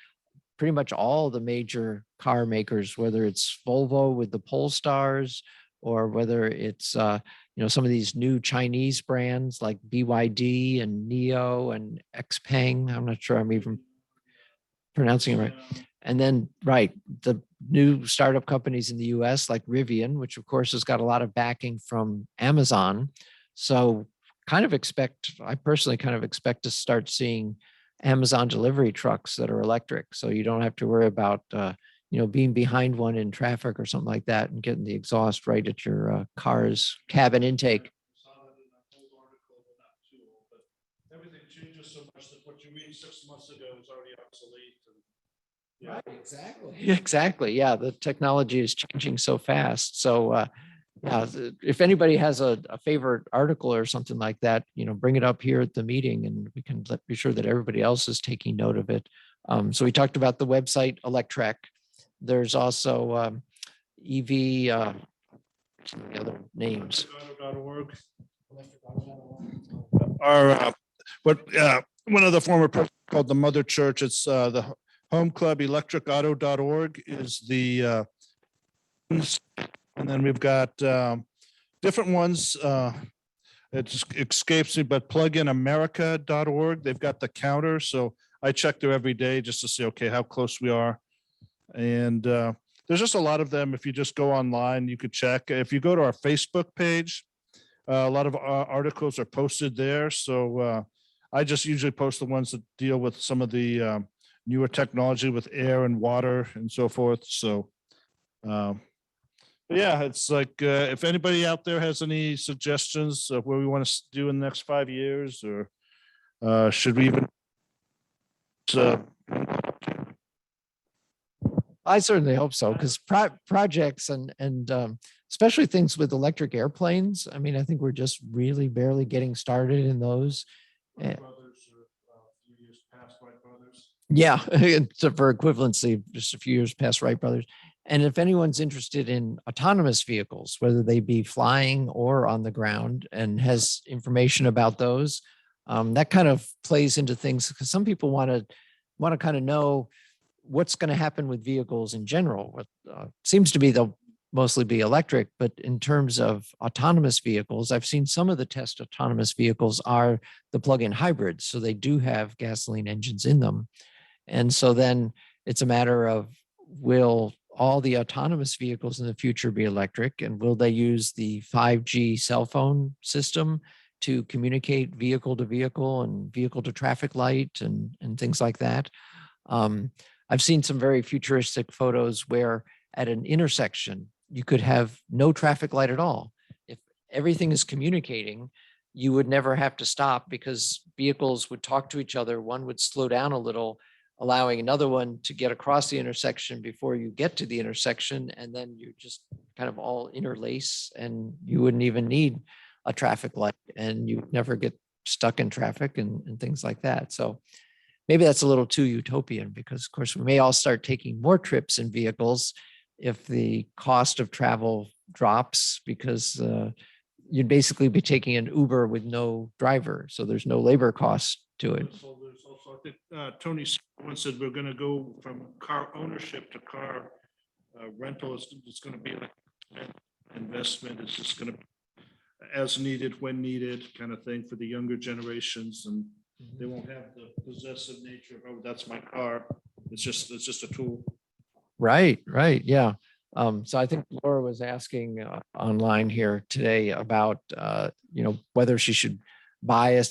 Speaker 2: pretty much all the major car makers, whether it's Volvo with the Polestars, or whether it's some of these new Chinese brands like BYD and NIO and XPeng. I'm not sure I'm even pronouncing it right. And then, right, the new startup companies in the US like Rivian, which of course has got a lot of backing from Amazon. So I personally kind of expect to start seeing Amazon delivery trucks that are electric. So you don't have to worry about, being behind one in traffic or something like that and getting the exhaust right at your car's cabin intake.
Speaker 3: Everything changes so much that what you read 6 months ago is already obsolete. Yeah.
Speaker 2: Right, exactly. Exactly. Yeah, the technology is changing so fast. So yeah, if anybody has a favorite article or something like that, bring it up here at the meeting and we can be sure that everybody else is taking note of it. So we talked about the website Electrek. There's also EV, some of the other names.
Speaker 3: Electricauto.org. Our one of the former presidents called the Mother Church. It's the Home Club Electricauto.org is the and then we've got different ones. It just escapes me, but pluginamerica.org. They've got the counter. So I check there every day just to see, okay, how close we are. And there's just a lot of them. If you just go online, you could check. If you go to our Facebook page, a lot of articles are posted there. So I just usually post the ones that deal with some of the newer technology with air and water and so forth. So yeah, it's like if anybody out there has any suggestions of where we want to do in the next 5 years, or should we even
Speaker 2: I certainly hope so, because projects and especially things with electric airplanes. I mean, I think we're just really barely getting started in those.
Speaker 3: Brothers are a few years past Wright Brothers.
Speaker 2: Yeah, for equivalency, just a few years past Wright Brothers. And if anyone's interested in autonomous vehicles, whether they be flying or on the ground, and has information about those, that kind of plays into things, because some people want to kind of know what's going to happen with vehicles in general. What seems to be they'll mostly be electric, but in terms of autonomous vehicles, I've seen some of the test autonomous vehicles are the plug-in hybrids. So they do have gasoline engines in them. And so then it's a matter of, will all the autonomous vehicles in the future be electric, and will they use the 5G cell phone system to communicate vehicle to vehicle and vehicle to traffic light and things like that? I've seen some very futuristic photos where at an intersection, you could have no traffic light at all. If everything is communicating, you would never have to stop, because vehicles would talk to each other. One would slow down a little, allowing another one to get across the intersection before you get to the intersection. And then you just kind of all interlace, and you wouldn't even need a traffic light, and you never get stuck in traffic and things like that. So maybe that's a little too utopian, because of course we may all start taking more trips in vehicles if the cost of travel drops, because you'd basically be taking an Uber with no driver. So there's no labor cost to it.
Speaker 3: So there's also, I think Tony once said we're going to go from car ownership to car rental. It's going to be like investment. It's just going to, as needed, when needed kind of thing for the younger generations, and they won't have the possessive nature of, oh, that's my car. It's just a tool.
Speaker 2: Right, yeah. So I think Laura was asking online here today about, whether she should buy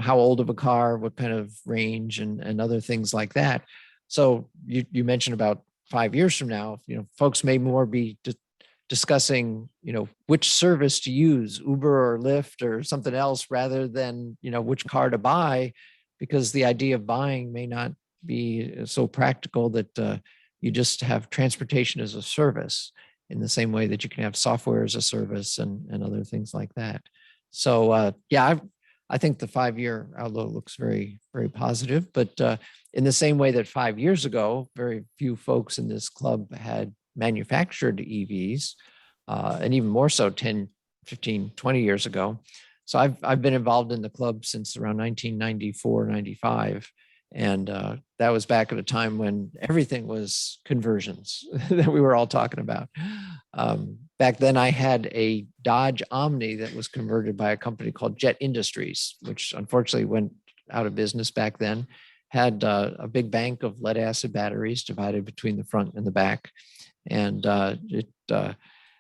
Speaker 2: how old of a car, what kind of range, and other things like that. So you mentioned about 5 years from now, folks may more be discussing, which service to use, Uber or Lyft or something else, rather than, which car to buy, because the idea of buying may not be so practical that you just have transportation as a service in the same way that you can have software as a service and other things like that. So yeah, I think the 5-year outlook looks very, very positive, but in the same way that 5 years ago, very few folks in this club had manufactured EVs, and even more so 10, 15, 20 years ago. So I've been involved in the club since around 1994, 95. And that was back at a time when everything was conversions that we were all talking about. Back then I had a Dodge Omni that was converted by a company called Jet Industries, which unfortunately went out of business back then, had a big bank of lead acid batteries divided between the front and the back. And it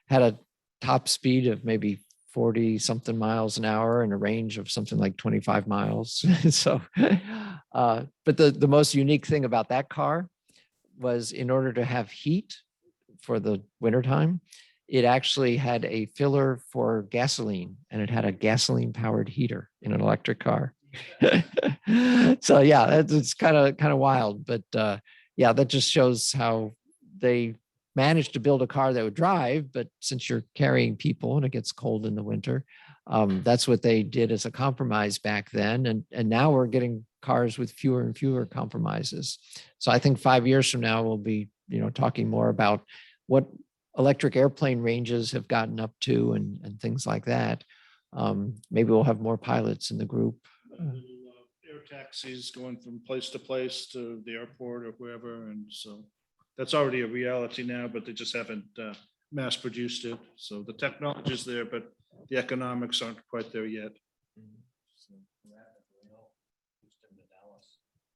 Speaker 2: had a top speed of maybe 40 something miles an hour and a range of something like 25 miles. So, but the most unique thing about that car was, in order to have heat for the wintertime, it actually had a filler for gasoline, and it had a gasoline powered heater in an electric car. So yeah, it's kind of wild, but yeah, that just shows how they managed to build a car that would drive, but since you're carrying people and it gets cold in the winter, that's what they did as a compromise back then. And now we're getting cars with fewer and fewer compromises. So I think 5 years from now, we'll be, talking more about what electric airplane ranges have gotten up to and things like that. Maybe we'll have more pilots in the group.
Speaker 6: Air taxis going from place to place to the airport or wherever. And so that's already a reality now, but they just haven't mass produced it. So the technology is there, but the economics aren't quite there yet.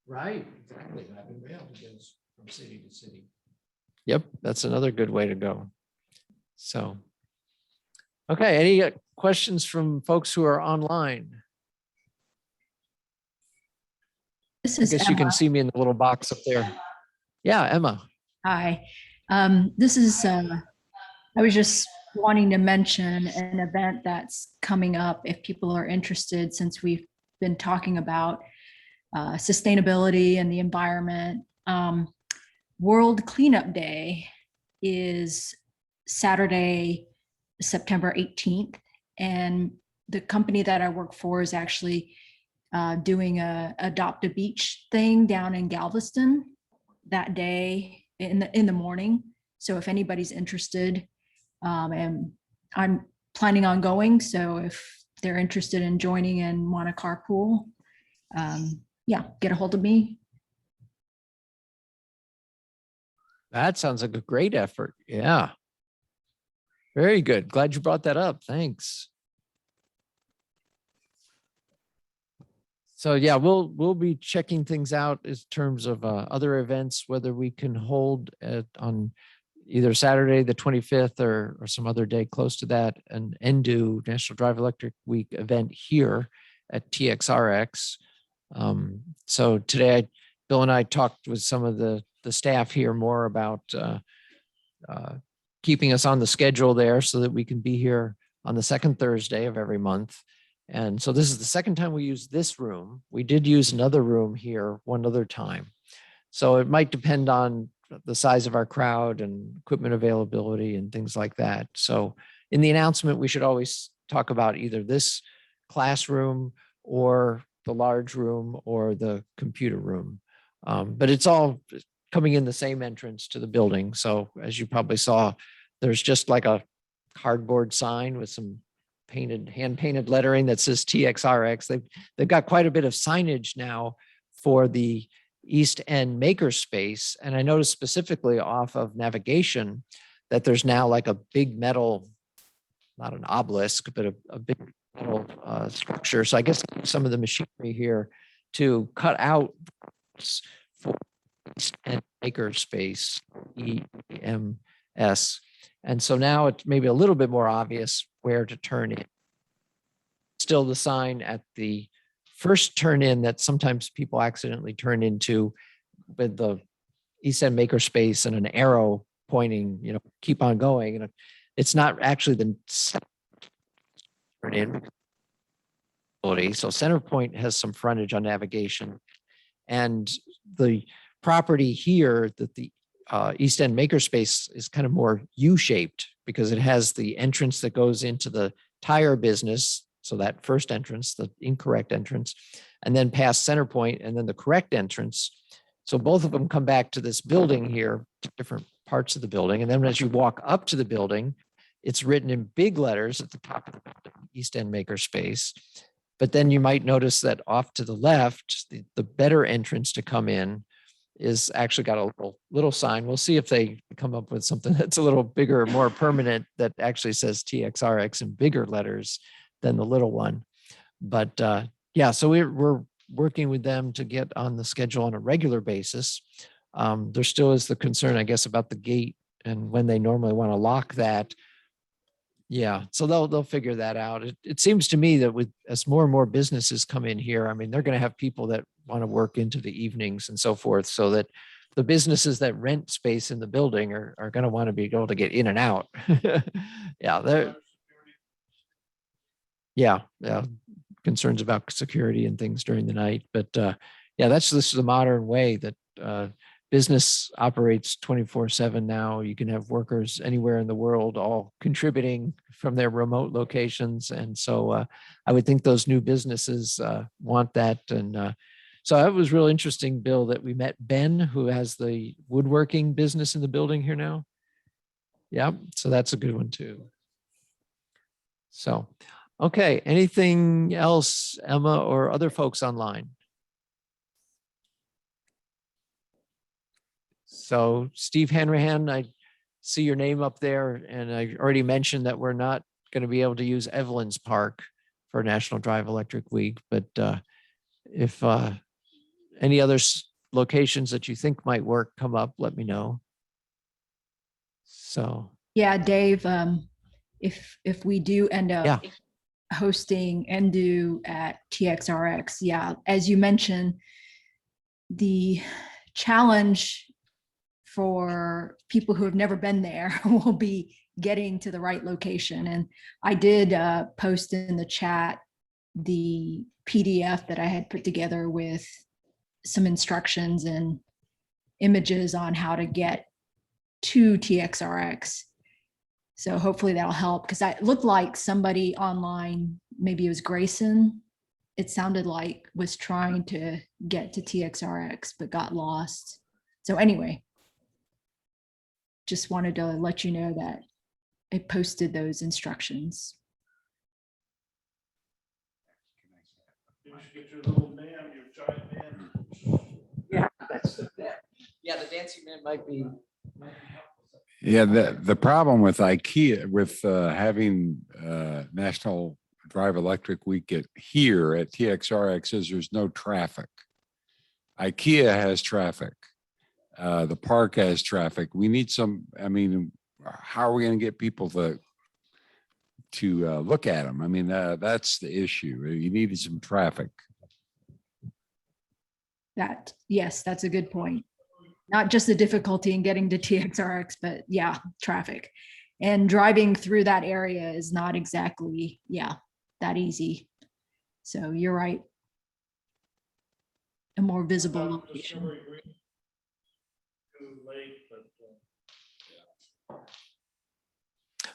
Speaker 2: Right, exactly. Rapid rail begins from city to city. Yep, that's another good way to go. So, okay, any questions from folks who are online?
Speaker 1: This
Speaker 2: I
Speaker 1: is
Speaker 2: guess you can
Speaker 1: Emma.
Speaker 2: see me in the little box up there. Yeah, Emma.
Speaker 1: Hi. This is, I was just wanting to mention an event that's coming up if people are interested, since we've been talking about sustainability and the environment. World Cleanup Day is Saturday, September 18th. And the company that I work for is actually doing a Adopt a Beach thing down in Galveston that day in the morning. So if anybody's interested, and I'm planning on going, so if they're interested in joining and want a carpool, yeah, get a hold of me.
Speaker 2: That sounds like a great effort. Yeah. Very good. Glad you brought that up. Thanks. So yeah, we'll be checking things out in terms of other events, whether we can hold it on either Saturday the 25th or some other day close to that, an NDO National Drive Electric Week event here at TXRX. So today, Bill and I talked with some of the staff here more about keeping us on the schedule there so that we can be here on the second Thursday of every month. And so this is the second time we use this room. We did use another room here one other time. So it might depend on the size of our crowd and equipment availability and things like that. So in the announcement, we should always talk about either this classroom or the large room or the computer room. But it's all coming in the same entrance to the building. So as you probably saw, there's just like a cardboard sign with some hand painted lettering that says TXRX. They've got quite a bit of signage now for the East End makerspace. And I noticed specifically off of navigation that there's now like a big metal, not an obelisk, but a big metal structure. So I guess some of the machinery here to cut out for East End makerspace, EMS. And so now it's maybe a little bit more obvious where to turn in. Still the sign at the first turn in that sometimes people accidentally turn into with the East End makerspace and an arrow pointing, keep on going. And it's not actually the so Center Point has some frontage on navigation, and the property here that the East End Makerspace is kind of more U-shaped because it has the entrance that goes into the tire business. So that first entrance, the incorrect entrance, and then past Center Point, and then the correct entrance. So both of them come back to this building here, different parts of the building. And then as you walk up to the building, it's written in big letters at the top of the building, East End Makerspace. But then you might notice that off to the left, the better entrance to come in is actually got a little sign. We'll see if they come up with something that's a little bigger, more permanent, that actually says TXRX in bigger letters than the little one. But yeah, so we're working with them to get on the schedule on a regular basis. There still is the concern, I guess, about the gate and when they normally want to lock that. Yeah, so they'll figure that out. It seems to me that as more and more businesses come in here, I mean, they're going to have people that want to work into the evenings and so forth, so that the businesses that rent space in the building are going to want to be able to get in and out. Yeah, concerns about security and things during the night. But yeah, this is the modern way that business operates 24/7 now. You can have workers anywhere in the world all contributing from their remote locations. And so I would think those new businesses want that. And so it was real interesting, Bill, that we met Ben, who has the woodworking business in the building here now. Yeah, so that's a good one too. So, okay, anything else, Emma, or other folks online? So Steve Hanrahan, I see your name up there, and I already mentioned that we're not going to be able to use Evelyn's Park for National Drive Electric Week, but if any other locations that you think might work come up, let me know. So
Speaker 1: Yeah, Dave, if we do end up hosting Endu at TXRX, yeah, as you mentioned, the challenge for people who have never been there will be getting to the right location. And I did post in the chat the PDF that I had put together with some instructions and images on how to get to TXRX. So hopefully that'll help, because it looked like somebody online, maybe it was Grayson, it sounded like was trying to get to TXRX but got lost. So anyway, just wanted to let you know that I posted those instructions.
Speaker 3: You should get your little man, your giant man.
Speaker 2: yeah, the dancing man might be.
Speaker 10: Yeah, the problem with IKEA, with having National Drive Electric Week here at TXRX is there's no traffic. IKEA has traffic. The park has traffic. We need some, I mean, how are we going to get people to look at them? I mean, that's the issue. You needed some traffic.
Speaker 1: Yes, that's a good point. Not just the difficulty in getting to TXRX, but yeah, traffic. And driving through that area is not exactly, that easy. So you're right. A more visible location.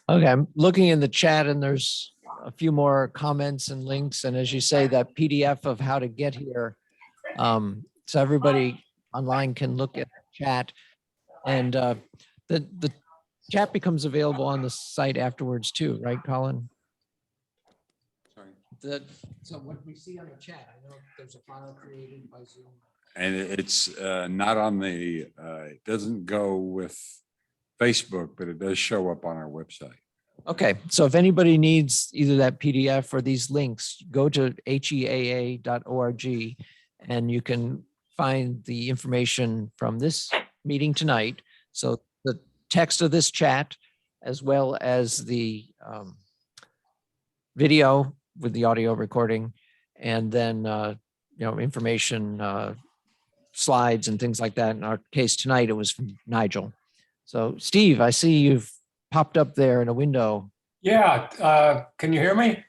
Speaker 2: Okay, I'm looking in the chat and there's a few more comments and links. And as you say, that PDF of how to get here. So everybody online can look at the chat, and the chat becomes available on the site afterwards too, right, Colin? Sorry. So what we see on the chat, I know there's a file created by Zoom.
Speaker 10: And it's not on the, it doesn't go with Facebook, but it does show up on our website.
Speaker 2: Okay, so if anybody needs either that PDF or these links, go to HEAA.org and you can find the information from this meeting tonight. So the text of this chat, as well as the video with the audio recording, and then information, slides and things like that. In our case tonight, it was from Nigel. So Steve, I see you've popped up there in a window.
Speaker 11: Yeah, can you hear me?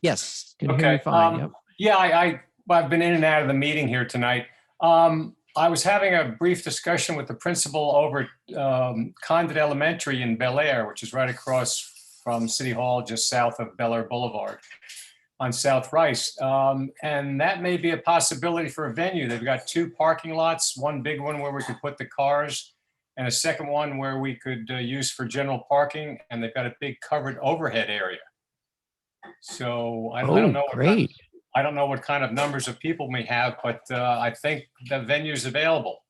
Speaker 2: Yes, can hear you
Speaker 11: Okay.
Speaker 2: fine. Yep.
Speaker 11: Yeah, I've been in and out of the meeting here tonight. I was having a brief discussion with the principal over Condit Elementary in Bel Air, which is right across from City Hall, just south of Bel Air Boulevard on South Rice. And that may be a possibility for a venue. They've got 2 parking lots, one big one where we could put the cars and a second one where we could use for general parking. And they've got a big covered overhead area. So I don't know.
Speaker 2: Great.
Speaker 11: I don't know what kind of numbers of people we have, but I think the venue's available.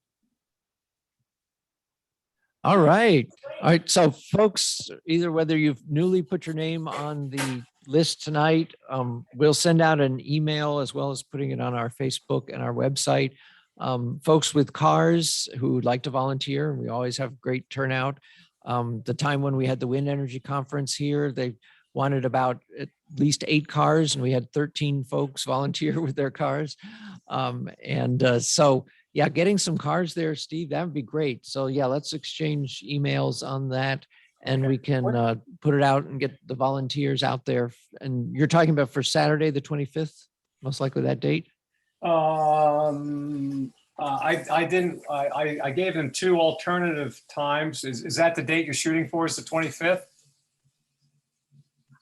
Speaker 2: All right. All right. So folks, either whether you've newly put your name on the list tonight, we'll send out an email as well as putting it on our Facebook and our website. Folks with cars who would like to volunteer, we always have great turnout. The time when we had the wind energy conference here, they wanted about at least 8 cars and we had 13 folks volunteer with their cars. So yeah, getting some cars there, Steve, that would be great. So yeah, let's exchange emails on that and we can put it out and get the volunteers out there. And you're talking about for Saturday, the 25th, most likely that date?
Speaker 11: I gave them 2 alternative times. Is that the date you're shooting for, is the 25th?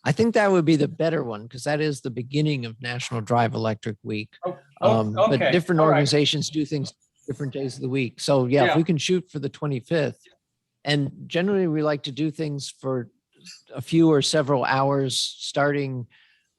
Speaker 2: I think that would be the better one because that is the beginning of National Drive Electric Week.
Speaker 11: Okay.
Speaker 2: But different
Speaker 11: All right.
Speaker 2: organizations do things different days of the week. So yeah, if
Speaker 11: Yeah.
Speaker 2: we can shoot for the 25th, and generally we like to do things for a few or several hours, starting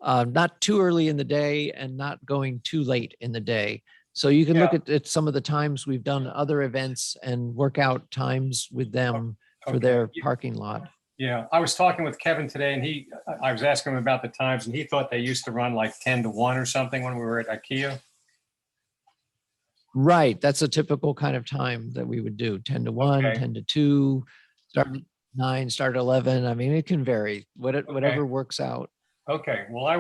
Speaker 2: not too early in the day and not going too late in the day. So you can look at some of the times we've done other events and work out times with them for their parking lot.
Speaker 11: Yeah, I was talking with Kevin today and I was asking him about the times and he thought they used to run like 10 to 1 or something when we were at IKEA.
Speaker 2: Right. That's a typical kind of time that we would do 10 to 1,
Speaker 11: Okay.
Speaker 2: 10 to 2, start at 9, start at 11. I mean, it can vary, whatever works out.
Speaker 11: Okay, well, I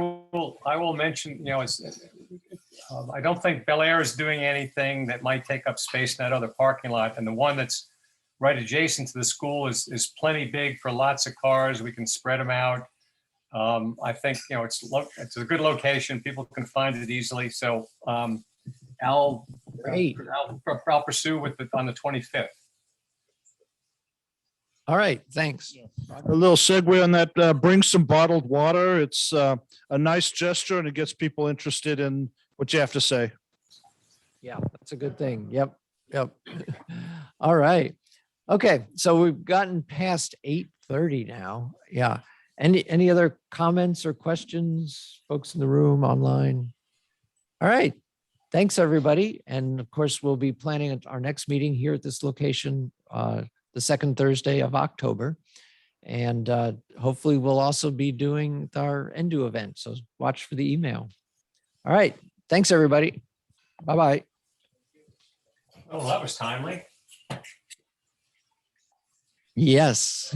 Speaker 11: will mention, I don't think Bel Air is doing anything that might take up space in that other parking lot. And the one that's right adjacent to the school is plenty big for lots of cars. We can spread them out. I think, it's a good location. People can find it easily. So I'll pursue on the 25th.
Speaker 2: All right, thanks.
Speaker 6: A little segue on that, bring some bottled water. It's a nice gesture and it gets people interested in what you have to say.
Speaker 2: Yeah, that's a good thing. Yep. All right. Okay, so we've gotten past 8:30 now. Yeah. Any other comments or questions, folks in the room, online? All right. Thanks, everybody. And of course, we'll be planning our next meeting here at this location the second Thursday of October. And hopefully we'll also be doing our Endu event. So watch for the email. All right. Thanks, everybody. Bye-bye.
Speaker 11: Oh, that was timely.
Speaker 2: Yes.